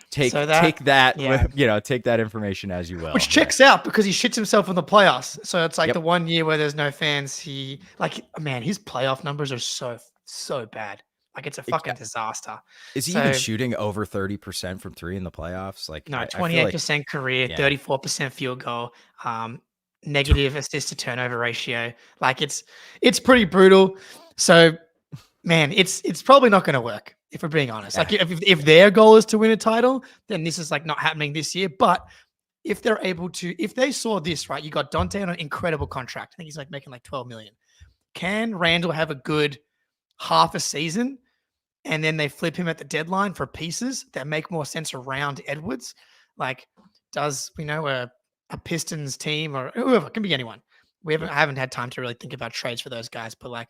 take that, take that information as you will. Which checks out because he shits himself in the playoffs. So it's like the 1 year where there's no fans, his playoff numbers are so bad. Like it's a fucking disaster. Is he even shooting over 30% from three in the playoffs? Like no, 28% career, 34% field goal, negative assist to turnover ratio. Like it's pretty brutal. So man, it's probably not going to work if we're being honest. Like if their goal is to win a title, then this is like not happening this year. But if they're able to, if they saw this, right, you got Donte on an incredible contract. I think he's like making like 12 million. Can Randle have a good half a season and then they flip him at the deadline for pieces that make more sense around Edwards? Like does, a Pistons team or whoever, it can be anyone. I haven't had time to really think about trades for those guys, but like,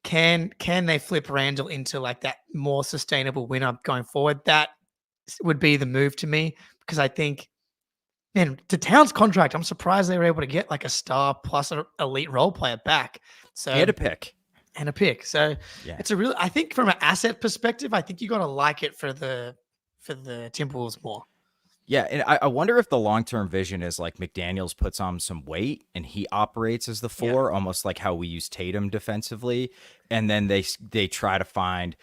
can they flip Randle into like that more sustainable winner going forward? That would be the move to me, because I think, man, the Towns contract, I'm surprised they were able to get like a star plus an elite role player back. So and a pick. So it's I think from an asset perspective, I think you got to like it for the Timberwolves more. Yeah, and I wonder if the long-term vision is like McDaniels puts on some weight and he operates as the four, almost like how we use Tatum defensively. and then they try to find,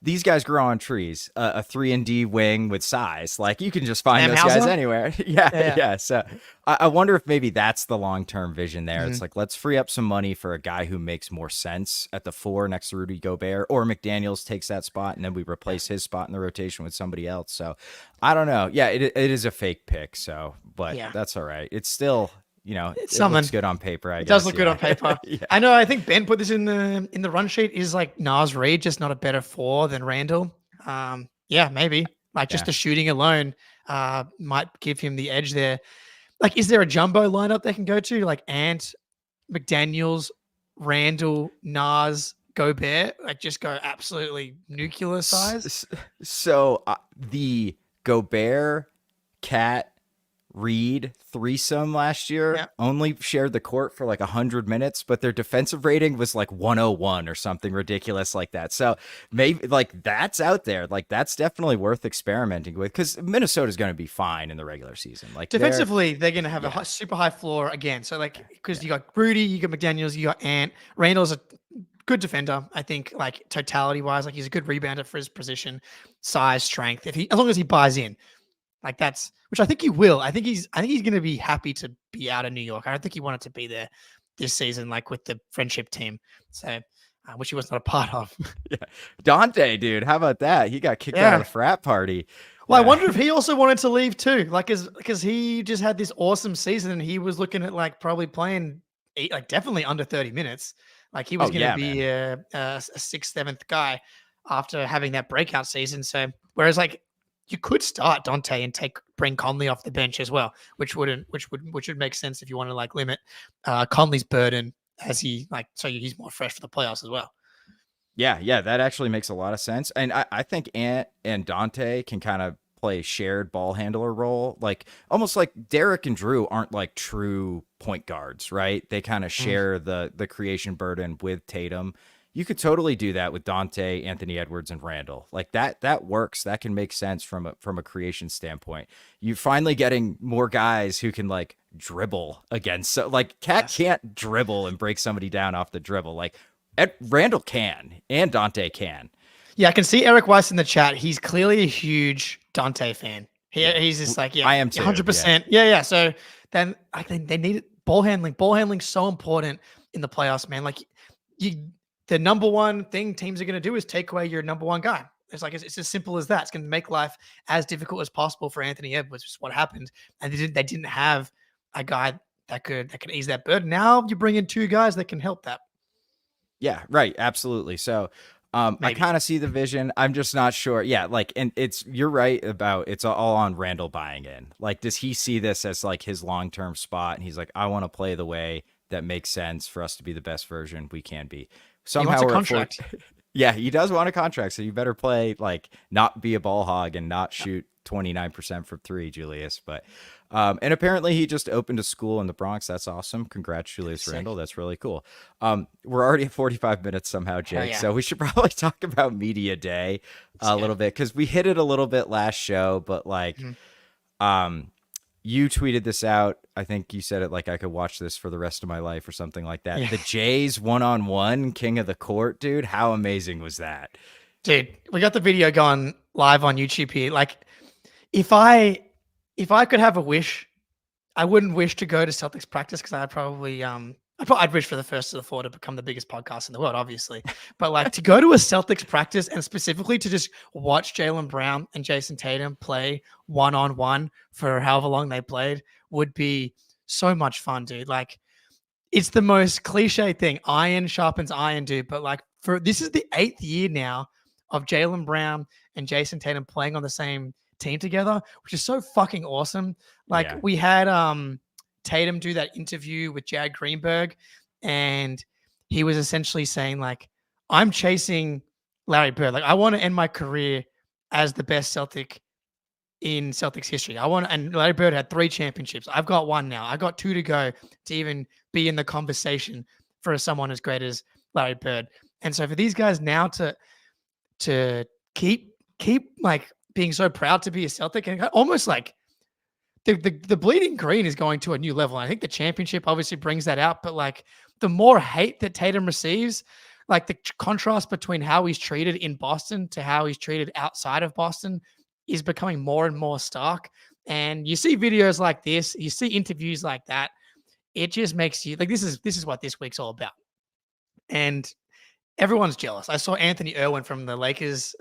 these guys grow on trees. A 3-and-D wing with size, like you can just find those guys anywhere. Yeah. So I wonder if maybe that's the long-term vision there. It's like, let's free up some money for a guy who makes more sense at the 4 next to Rudy Gobert, or McDaniels takes that spot and then we replace his spot in the rotation with somebody else. So I don't know. Yeah, it is a fake pick. So, but that's all right. It's still, it looks good on paper. It does look good on paper. I know. I think Ben put this in the run sheet. Is like Nas Reed just not a better 4 than Randle? Maybe. Like just the shooting alone might give him the edge there. Like, is there a jumbo lineup they can go to? Like Ant, McDaniels, Randle, Nas, Gobert. Like just go absolutely nuclear size. So the Gobert, Cat, Reed threesome last year only shared the court for like 100 minutes, but their defensive rating was like 101 or something ridiculous like that. So maybe like that's out there. Like that's definitely worth experimenting with, because Minnesota's going to be fine in the regular season. Like defensively, they're going to have a super high floor again. So like, because you got Rudy, you got McDaniels, you got Ant. Randall's a good defender, I think, like totality wise. Like he's a good rebounder for his position, size, strength. As long as he buys in. Like that's, which I think he will. I think he's going to be happy to be out of New York. I don't think he wanted to be there this season, like with the friendship team. So, which he was not a part of. Donte, dude, how about that? He got kicked out of the frat party. Well, I wonder if he also wanted to leave too, like because he just had this awesome season and he was looking at like probably playing like definitely under 30 minutes. Like he was going to be a 6th, 7th guy after having that breakout season. So, whereas like, you could start Donte and bring Conley off the bench as well, which would make sense if you want to like limit Conley's burden as so he's more fresh for the playoffs as well. Yeah, that actually makes a lot of sense. And I think Ant and Donte can kind of play shared ball handler role, like almost like Derek and Drew aren't like true point guards, right? They kind of share the creation burden with Tatum. You could totally do that with Donte, Anthony Edwards, and Randle. Like that works. That can make sense from a creation standpoint. You're finally getting more guys who can like dribble against. So like Cat can't dribble and break somebody down off the dribble. Like Randle can, and Donte can. Yeah, I can see Eric Weiss in the chat. He's clearly a huge Donte fan. He's just like, I am too. 100%. Yeah. So then I think they need ball handling. Ball handling so important in the playoffs, man. Like the number one thing teams are going to do is take away your number one guy. It's as simple as that. It's going to make life as difficult as possible for Anthony Edwards, which is what happened. And they didn't have a guy that could ease that burden. Now you bring in 2 guys that can help that. Yeah, right. Absolutely. So I kind of see the vision. I'm just not sure. Yeah, like, and you're right about it's all on Randle buying in. Like, does he see this as like his long-term spot? And he's like, I want to play the way that makes sense for us to be the best version we can be. Somehow he wants a contract. Yeah, he does want a contract. So you better play, like, not be a ball hog and not shoot 29% from 3, Julius. But and apparently he just opened a school in the Bronx. That's awesome. Congrats, Julius Randle. That's really cool. We're already at 45 minutes somehow, Jake. So we should probably talk about Media Day a little bit, because we hit it a little bit last show, but like you tweeted this out. I think you said it like I could watch this for the rest of my life or something like that. The Jays 1-on-1 king of the court, dude. How amazing was that? Dude, we got the video going live on YouTube here. Like, if I could have a wish, I wouldn't wish to go to Celtics practice, because I'd probably I'd wish for the first of the 4 to become the biggest podcast in the world, obviously. But like to go to a Celtics practice and specifically to just watch Jaylen Brown and Jason Tatum play 1-on-1 for however long they played would be so much fun, dude. Like, it's the most cliche thing. Iron sharpens iron, dude. But like, this is the 8th year now of Jaylen Brown and Jason Tatum playing on the same team together, which is so fucking awesome. Like, we had Tatum do that interview with Jad Greenberg, and he was essentially saying like, I'm chasing Larry Bird. Like, I want to end my career as the best Celtic in Celtics history. And Larry Bird had 3 championships. I've got 1 now. I got 2 to go to even be in the conversation for someone as great as Larry Bird. And so for these guys now to keep like being so proud to be a Celtic, and almost like the bleeding green is going to a new level. I think the championship obviously brings that out, but like the more hate that Tatum receives, like the contrast between how he's treated in Boston to how he's treated outside of Boston is becoming more and more stark. And you see videos like this, you see interviews like that. It just makes you like, this is what this week's all about. And everyone's jealous. I saw Anthony Irwin from the Lakers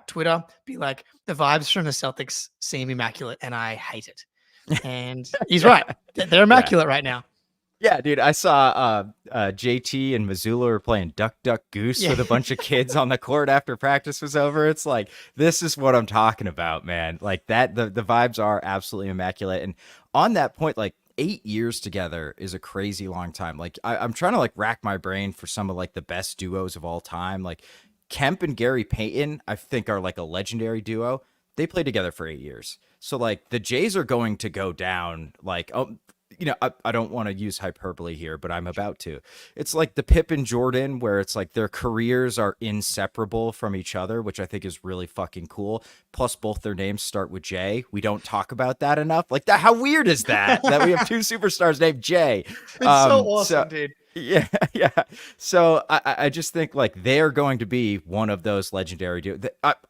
Twitter be like, the vibes from the Celtics seem immaculate and I hate it. And he's right. They're immaculate right now. Yeah, dude, I saw JT and Missoula were playing Duck, Duck, Goose with a bunch of kids on the court after practice was over. It's like, this is what I'm talking about, man. Like that, the vibes are absolutely immaculate. And on that point, like 8 years together is a crazy long time. Like I'm trying to like rack my brain for some of like the best duos of all time. Like Kemp and Gary Payton, I think are like a legendary duo. They played together for 8 years. So like the Jays are going to go down like, you know, I don't want to use hyperbole here, but I'm about to. It's like the Pip and Jordan, where it's like their careers are inseparable from each other, which I think is really fucking cool. Plus, both their names start with J. We don't talk about that enough. Like that, how weird is that? That we have two superstars named J. It's so awesome, dude. Yeah. So I just think like they're going to be one of those legendary duos.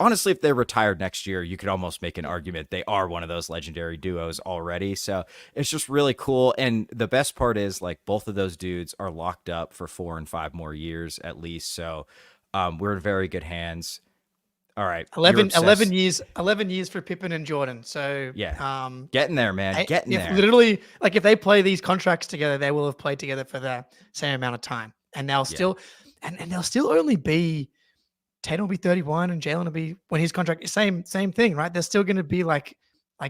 Honestly, if they're retired next year, you could almost make an argument they are one of those legendary duos already. So it's just really cool. And the best part is like both of those dudes are locked up for 4 and 5 more years at least. So we're in very good hands. All right. 11 years for Pippen and Jordan. So yeah, getting there, man. Getting there. Literally, like if they play these contracts together, they will have played together for the same amount of time. And they'll still, and they'll still only be, Tatum will be 31 and Jalen will be, when his contract, same thing, right? They're still going to be like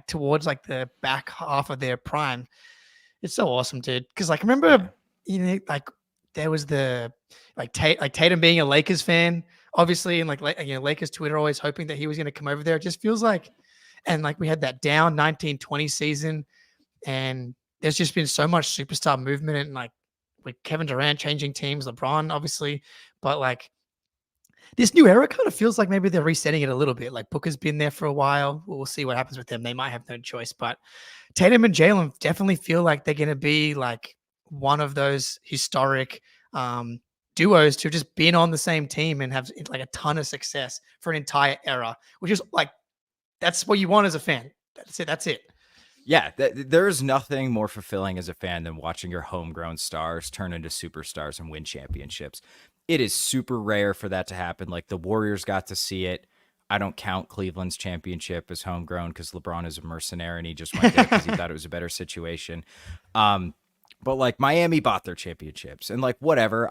towards like the back half of their prime. It's so awesome, dude. Cause like, remember, you know, like there was the, like Tatum being a Lakers fan, obviously, and like you know, Lakers Twitter always hoping that he was going to come over there. It just feels like, and like we had that down 1920 season, and there's just been so much superstar movement, and like with Kevin Durant changing teams, LeBron obviously, but like this new era kind of feels like maybe they're resetting it a little bit. Like Booker's been there for a while. We'll see what happens with them. They might have no choice, but Tatum and Jalen definitely feel like they're going to be like one of those historic duos to have just been on the same team and have like a ton of success for an entire era, which is like, that's what you want as a fan. That's it. Yeah, there is nothing more fulfilling as a fan than watching your homegrown stars turn into superstars and win championships. It is super rare for that to happen. Like the Warriors got to see it. I don't count Cleveland's championship as homegrown because LeBron is a mercenary and he just went there because he thought it was a better situation. But like Miami bought their championships and like whatever,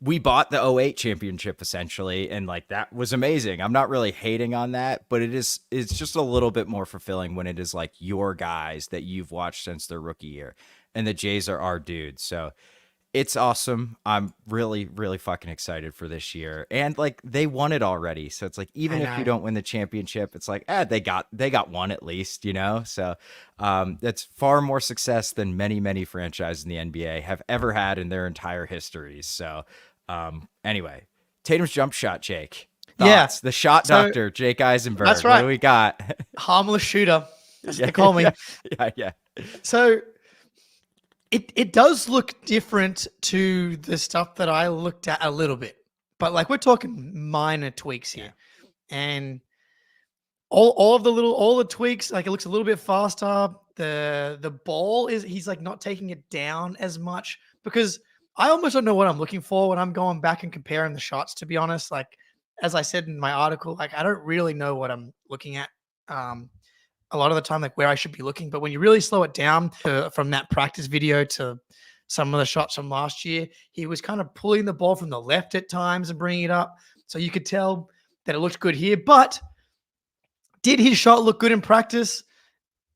we bought the 08 championship essentially. And like, that was amazing. I'm not really hating on that, but it's just a little bit more fulfilling when it is like your guys that you've watched since their rookie year, and the Jays are our dudes. So it's awesome. I'm really, really fucking excited for this year. And like they won it already. So it's like, even if you don't win the championship, it's like, they got one at least, you know? So that's far more success than many, many franchises in the NBA have ever had in their entire histories. So anyway, Tatum's jump shot, Jake. Thoughts? The shot doctor, Jake Eisenberg. That's right. What do we got? Harmless shooter. That's what they call me. Yeah. So It does look different to the stuff that I looked at a little bit, but like we're talking minor tweaks here, and all the tweaks, like it looks a little bit faster. The ball he's like not taking it down as much, because I almost don't know what I'm looking for when I'm going back and comparing the shots, to be honest. Like, as I said in my article, like I don't really know what I'm looking at. A lot of the time, like where I should be looking. But when you really slow it down from that practice video to some of the shots from last year, he was kind of pulling the ball from the left at times and bringing it up. So you could tell that it looked good here. But did his shot look good in practice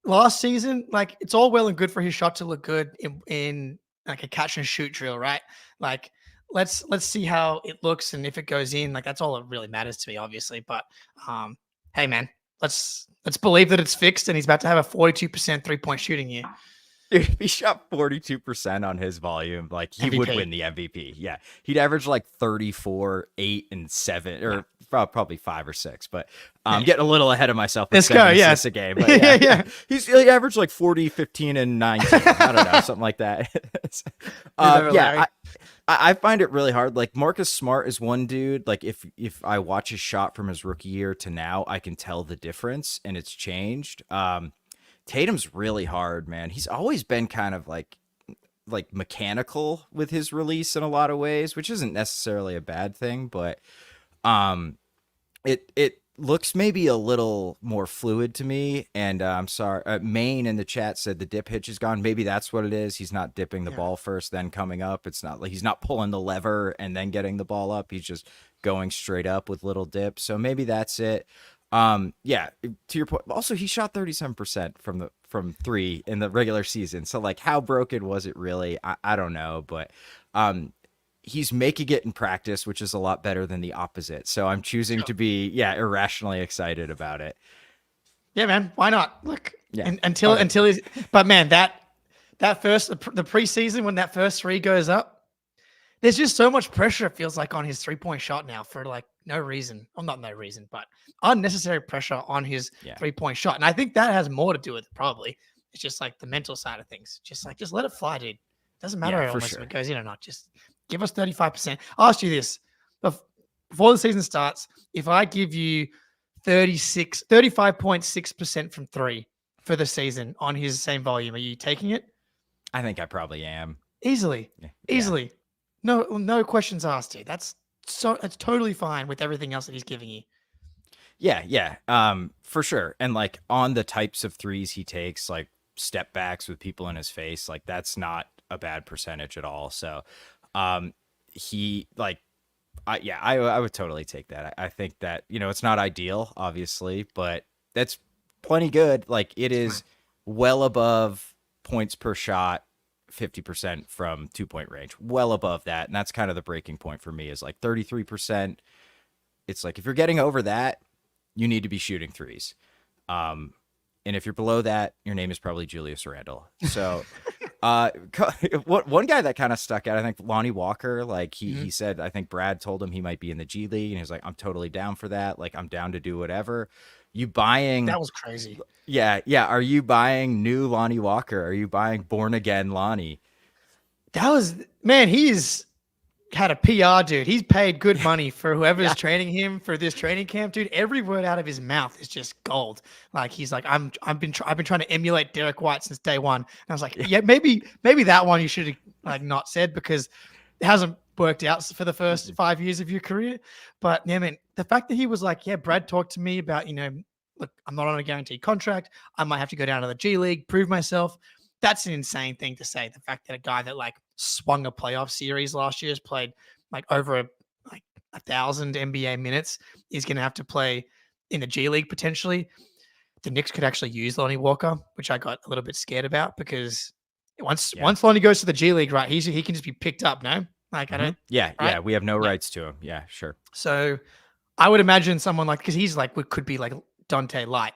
last season? Like, it's all well and good for his shot to look good in like a catch and shoot drill, right? Like, let's see how it looks, and if it goes in, like that's all that really matters to me, obviously. But hey, man. Let's believe that it's fixed, and he's about to have a 42% 3-point shooting year. Dude, if he shot 42% on his volume, like he would win the MVP. Yeah. He'd average like 34, 8, and 7, or probably 5 or 6. But I'm getting a little ahead of myself. Let's go. Yeah. A game. But yeah. He averaged like 40, 15, and 19. I don't know, something like that. I find it really hard. Like Marcus Smart is one dude. Like if I watch a shot from his rookie year to now, I can tell the difference and it's changed. Tatum's really hard, man. He's always been kind of like mechanical with his release in a lot of ways, which isn't necessarily a bad thing, but it looks maybe a little more fluid to me. And I'm sorry, Maine in the chat said the dip hitch is gone. Maybe that's what it is. He's not dipping the ball first, then coming up. It's not like he's not pulling the lever and then getting the ball up. He's just going straight up with little dips. So maybe that's it. Yeah, to your point. Also, he shot 37% from three in the regular season. So like, how broken was it really? I don't know, but he's making it in practice, which is a lot better than the opposite. So I'm choosing to be, irrationally excited about it. Yeah, man. Why not? Look, until he's, but man, the preseason when that first three goes up, there's just so much pressure. It feels like on his 3-point shot now for like no reason. Well, not no reason, but unnecessary pressure on his 3-point shot. And I think that has more to do with it. Probably it's just like the mental side of things. Just let it fly, dude. Doesn't matter if it goes in or not. Just give us 35%. I'll ask you this. Before the season starts, if I give you 35.6% from three for the season on his same volume, are you taking it? I think I probably am. Easily. No questions asked, dude. That's totally fine with everything else that he's giving you. Yeah. For sure. And like on the types of threes he takes, like step backs with people in his face, like that's not a bad percentage at all. So he like I would totally take that. I think that, it's not ideal, obviously, but that's plenty good. Like it is well above points per shot, 50% from 2-point range, well above that. And that's kind of the breaking point for me is like 33%. It's like, if you're getting over that, you need to be shooting threes. And if you're below that, your name is probably Julius Randle. So one guy that kind of stuck out, I think Lonnie Walker, like he said, I think Brad told him he might be in the G League and he was like, I'm totally down for that. Like I'm down to do whatever. You buying that was crazy. Yeah. Are you buying new Lonnie Walker? Are you buying born again Lonnie? He's had a PR, dude. He's paid good money for whoever's training him for this training camp, dude. Every word out of his mouth is just gold. Like he's like, I've been trying to emulate Derek White since day one. And I was like, maybe that one you should have like not said because it hasn't worked out for the first 5 years of your career. But yeah, man, the fact that he was like, Brad talked to me about, look, I'm not on a guaranteed contract. I might have to go down to the G League, prove myself. That's an insane thing to say. The fact that a guy that like swung a playoff series last year has played like over 1,000 NBA minutes is going to have to play in the G League potentially. The Knicks could actually use Lonnie Walker, which I got a little bit scared about because once Lonnie goes to the G League, right, he can just be picked up, no? Like I don't. Yeah, right? We have no rights to him. Yeah, sure. So I would imagine someone like, because he's like could be like Donte light,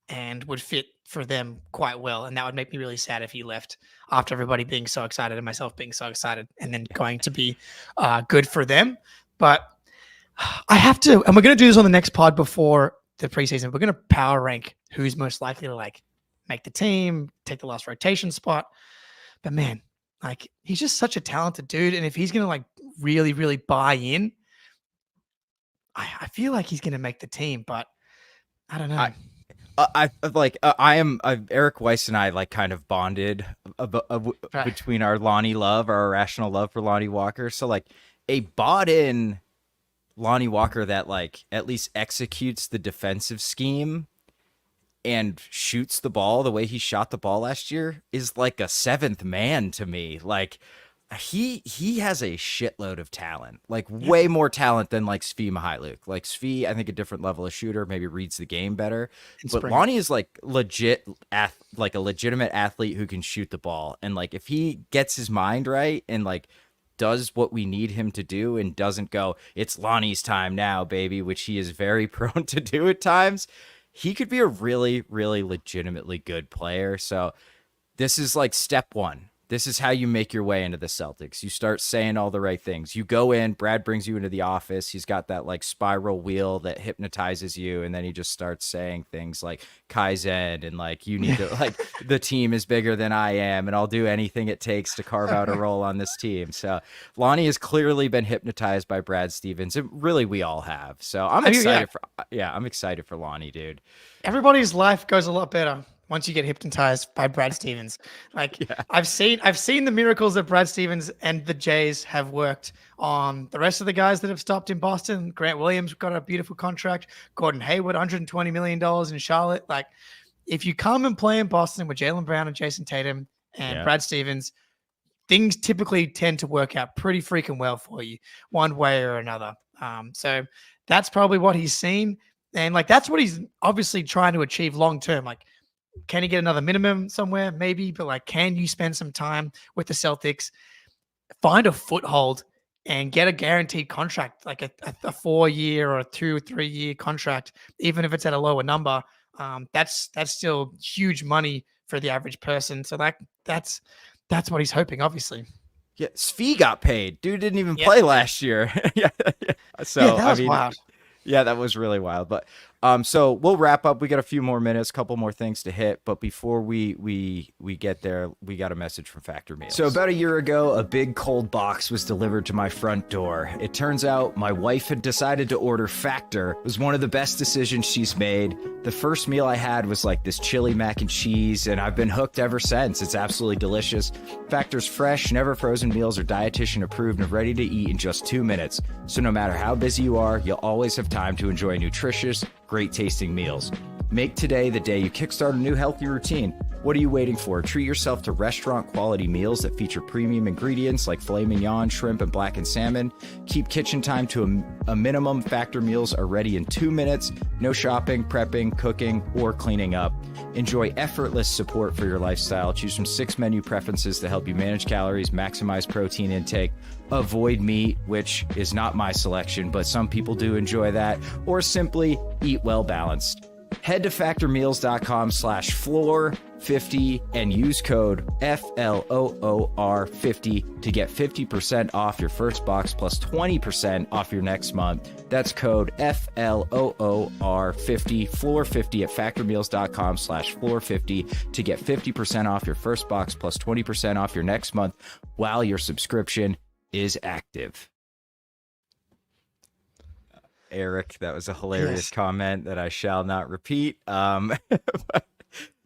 and would fit for them quite well. And that would make me really sad if he left after everybody being so excited and myself being so excited and then going to be good for them. But I have to, and we're going to do this on the next pod before the preseason. We're going to power rank who's most likely to like make the team, take the last rotation spot. But man, like he's just such a talented dude. And if he's going to like really, really buy in, I feel like he's going to make the team, but I don't know. Eric Weiss and I like kind of bonded between our Lonnie love, our irrational love for Lonnie Walker. So like a bought in Lonnie Walker that like at least executes the defensive scheme and shoots the ball the way he shot the ball last year is like a seventh man to me. Like he has a shitload of talent, like way more talent than like Svi Mykhailiuk. Like Svi, I think a different level of shooter, maybe reads the game better. But Lonnie is like like a legitimate athlete who can shoot the ball. And like if he gets his mind right and like does what we need him to do and doesn't go, it's Lonnie's time now, baby, which he is very prone to do at times, he could be a really, really legitimately good player. So this is like step one. This is how you make your way into the Celtics. You start saying all the right things. You go in, Brad brings you into the office. He's got that like spiral wheel that hypnotizes you. And then he just starts saying things like Kaizen and like, you need to like, the team is bigger than I am and I'll do anything it takes to carve out a role on this team. So Lonnie has clearly been hypnotized by Brad Stevens. Really, we all have. So I'm excited I'm excited for Lonnie, dude. Everybody's life goes a lot better once you get hypnotized by Brad Stevens. Like I've seen the miracles that Brad Stevens and the Jays have worked on the rest of the guys that have stopped in Boston. Grant Williams got a beautiful contract. Gordon Hayward, $120 million in Charlotte. Like if you come and play in Boston with Jaylen Brown and Jason Tatum and Brad Stevens, things typically tend to work out pretty freaking well for you one way or another. So that's probably what he's seen. And like, that's what he's obviously trying to achieve long-term. Like, can he get another minimum somewhere? Maybe, but like, can you spend some time with the Celtics, find a foothold and get a guaranteed contract, like a 4-year or a 2 or 3 year contract, even if it's at a lower number? That's still huge money for the average person. So that's what he's hoping, obviously. Yeah, Svi got paid. Dude didn't even play last year. So that was wild. Yeah, that was really wild. But so we'll wrap up. We got a few more minutes, couple more things to hit. But before we get there, we got a message from Factor Meals. So about a year ago, a big cold box was delivered to my front door. It turns out my wife had decided to order Factor. It was one of the best decisions she's made. The first meal I had was like this chili mac and cheese, and I've been hooked ever since. It's absolutely delicious. Factor's fresh, never frozen meals are dietitian approved and ready to eat in just 2 minutes. So no matter how busy you are, you'll always have time to enjoy nutritious, great tasting meals. Make today the day you kickstart a new healthy routine. What are you waiting for? Treat yourself to restaurant quality meals that feature premium ingredients like filet mignon, shrimp, and blackened salmon. Keep kitchen time to a minimum. Factor meals are ready in 2 minutes. No shopping, prepping, cooking, or cleaning up. Enjoy effortless support for your lifestyle. Choose from 6 menu preferences to help you manage calories, maximize protein intake, avoid meat, which is not my selection, but some people do enjoy that, or simply eat well balanced. Head to factormeals.com/floor50 and use code FLOOR50 to get 50% off your first box plus 20% off your next month. That's code FLOOR50, floor50 at factormeals.com/floor50 to get 50% off your first box plus 20% off your next month while your subscription is active. Eric, that was a hilarious comment that I shall not repeat.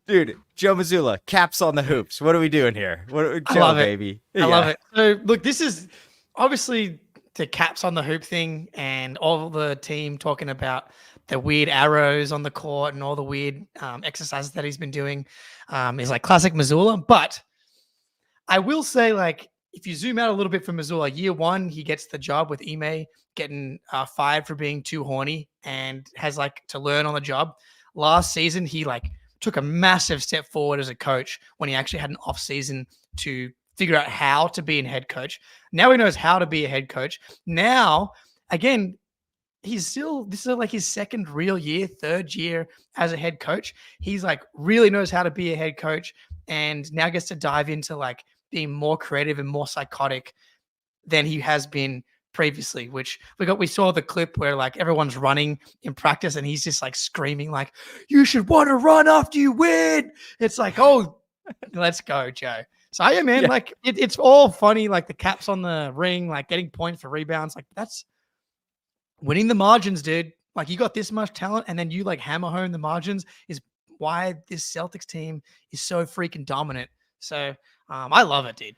Dude, Joe Missoula, caps on the hoops. What are we doing here? I love it, baby. I love it. So look, this is obviously the caps on the hoop thing, and all the team talking about the weird arrows on the court and all the weird exercises that he's been doing is like classic Missoula. But I will say, like, if you zoom out a little bit from Missoula, year one, he gets the job with Ime, getting fired for being too horny and has like to learn on the job. Last season, he like took a massive step forward as a coach when he actually had an off season to figure out how to be a head coach. Now he knows how to be a head coach. Now, again, this is like his second real year, third year as a head coach. He's like really knows how to be a head coach and now gets to dive into like being more creative and more psychotic than he has been previously, which we saw the clip where like everyone's running in practice and he's just like screaming like, you should want to run after you win. It's like, oh, let's go, Joe. So yeah, man, like it's all funny, like the caps on the ring, like getting points for rebounds. Like that's winning the margins, dude. Like you got this much talent and then you like hammer home the margins is why this Celtics team is so freaking dominant. So I love it, dude.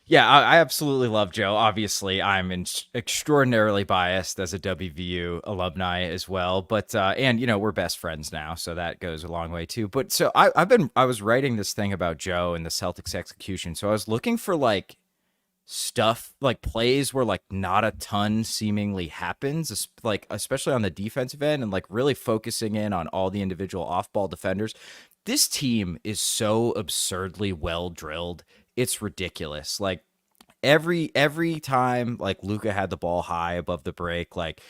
Yeah, I absolutely love Joe. Obviously, I'm extraordinarily biased as a WVU alumni as well. But and you know we're best friends now, so that goes a long way too. But so I was writing this thing about Joe and the Celtics execution. So I was looking for like stuff like plays where like not a ton seemingly happens, like especially on the defensive end, and like really focusing in on all the individual off-ball defenders. This team is so absurdly well drilled. It's ridiculous. Like every time like Luka had the ball high above the break, like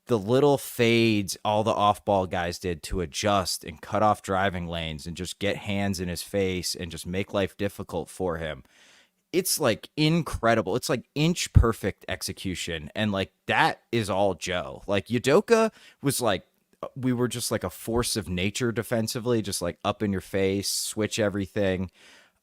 the little fades all the off-ball guys did to adjust and cut off driving lanes and just get hands in his face and just make life difficult for him. it's like incredible. It's like inch perfect execution. And like that is all Joe. Like Udoka was like, we were just like a force of nature defensively, just like up in your face, switch everything.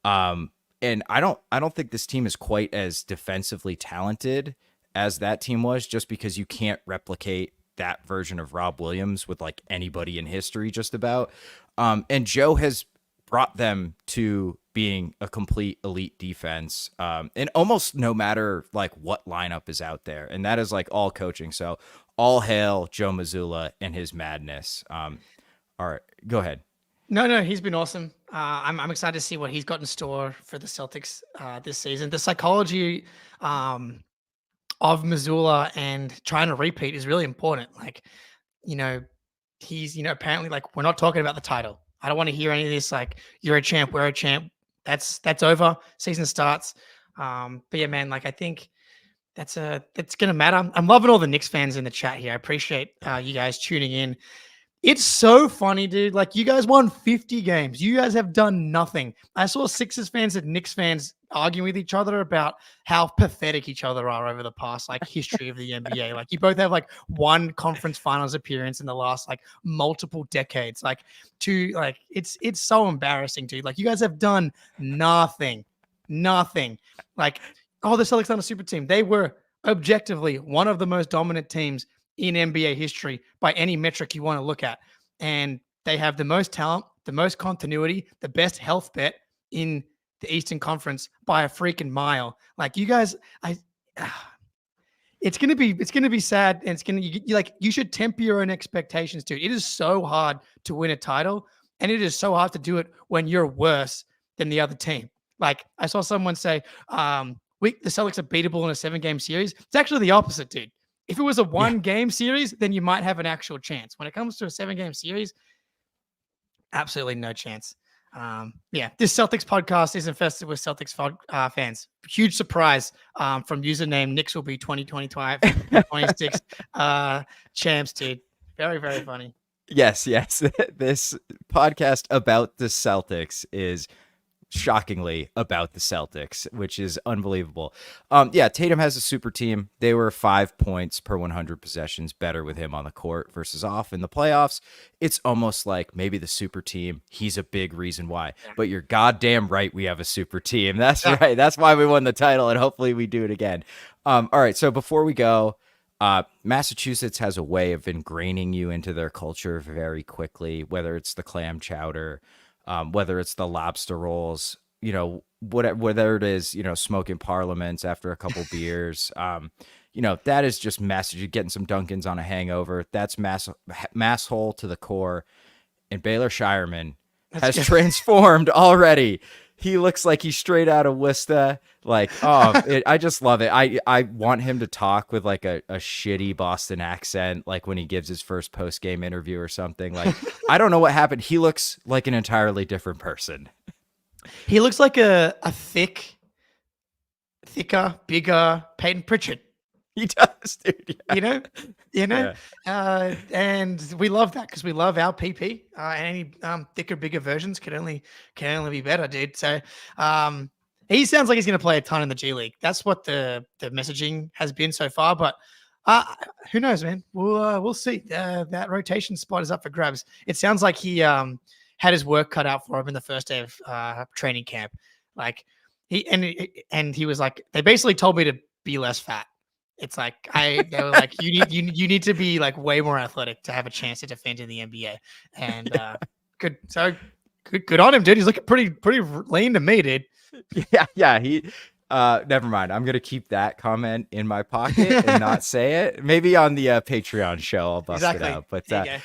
And I don't think this team is quite as defensively talented as that team was, just because you can't replicate that version of Rob Williams with like anybody in history just about. And Joe has brought them to being a complete elite defense, and almost no matter like what lineup is out there. And that is like all coaching. So all hail Joe Missoula and his madness. All right, go ahead. No, he's been awesome. I'm excited to see what he's got in store for the Celtics this season. The psychology of Missoula and trying to repeat is really important. Like, he's, apparently like, we're not talking about the title. I don't want to hear any of this. Like, you're a champ, we're a champ. That's over. Season starts. But yeah, man, like, I think that's gonna matter. I'm loving all the Knicks fans in the chat here. I appreciate you guys tuning in. It's so funny, dude. Like, you guys won 50 games. You guys have done nothing. I saw Sixers fans and Knicks fans arguing with each other about how pathetic each other are over the past like history of the NBA. Like, you both have like one conference finals appearance in the last like multiple decades. Like, it's so embarrassing, dude. Like, you guys have done nothing. Like, oh, the Celtics aren't a super team. They were objectively one of the most dominant teams in NBA history by any metric you want to look at. And they have the most talent, the most continuity, the best health bet in the Eastern Conference by a freaking mile. Like, you guys, it's going to be sad. And you should temper your own expectations, dude. It is so hard to win a title, and it is so hard to do it when you're worse than the other team. Like, I saw someone say, the Celtics are beatable in a 7-game series. It's actually the opposite, dude. If it was a 1-game series, then you might have an actual chance. When it comes to a 7-game series, absolutely no chance. This Celtics podcast is infested with Celtics fans. Huge surprise from username Knicks will be 2025, 26 champs, dude. Very, very funny. Yes. This podcast about the Celtics is shockingly about the Celtics, which is unbelievable. Tatum has a super team. They were 5 points per 100 possessions better with him on the court versus off. In the playoffs, it's almost like maybe the super team, he's a big reason why. But you're goddamn right, we have a super team. That's right. That's why we won the title, and hopefully we do it again. All right, so before we go, Massachusetts has a way of ingraining you into their culture very quickly, whether it's the clam chowder, whether it's the lobster rolls, whether it is, smoking parliaments after a couple beers, that is just massive. You're getting some Dunkins on a hangover. That's mass hole to the core. And Baylor Scheierman has transformed already. He looks like he's straight out of Wista. Like, I just love it. I want him to talk with like a shitty Boston accent, like when he gives his first post-game interview or something. Like, I don't know what happened. He looks like an entirely different person. He looks like a thicker, bigger Peyton Pritchard. He does, dude. Yeah. And we love that because we love our PP. And any thicker, bigger versions can only be better, dude. So he sounds like he's going to play a ton in the G League. That's what the messaging has been so far. But who knows, man? We'll see. That rotation spot is up for grabs. It sounds like he had his work cut out for him in the first day of training camp. Like he was like, they basically told me to be less fat. It's like they were like, you need to be like way more athletic to have a chance to defend in the NBA. And good on him, dude. He's looking pretty lean to me, dude. Yeah. He never mind. I'm gonna keep that comment in my pocket and not say it. Maybe on the Patreon show I'll bust it out. But I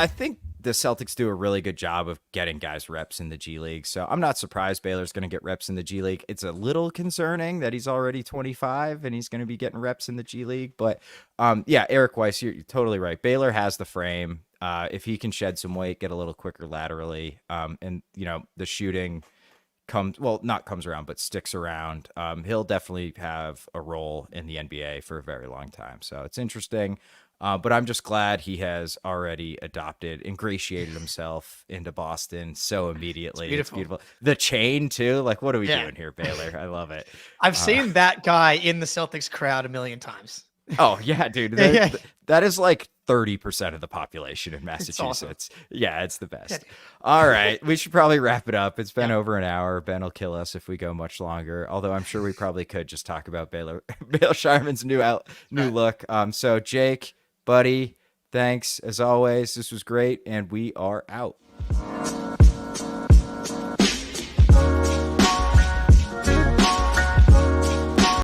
think the Celtics do a really good job of getting guys reps in the G League. So I'm not surprised Baylor's going to get reps in the G League. It's a little concerning that he's already 25 and he's going to be getting reps in the G League. But Eric Weiss, you're totally right. Baylor has the frame. If he can shed some weight, get a little quicker laterally, and the shooting comes around, but sticks around. He'll definitely have a role in the NBA for a very long time. So it's interesting. But I'm just glad he has already ingratiated himself into Boston so immediately. It's beautiful. The chain too. Like, what are we doing here, Baylor? I love it. I've seen that guy in the Celtics crowd a million times. Oh yeah, dude. That is like 30% of the population in Massachusetts. Awesome. Yeah, it's the best. Yeah. All right. We should probably wrap it up. It's been over an hour. Ben will kill us if we go much longer. Although I'm sure we probably could just talk about Baylor Scheierman's new look. So Jake, buddy, thanks as always. This was great, and we are out.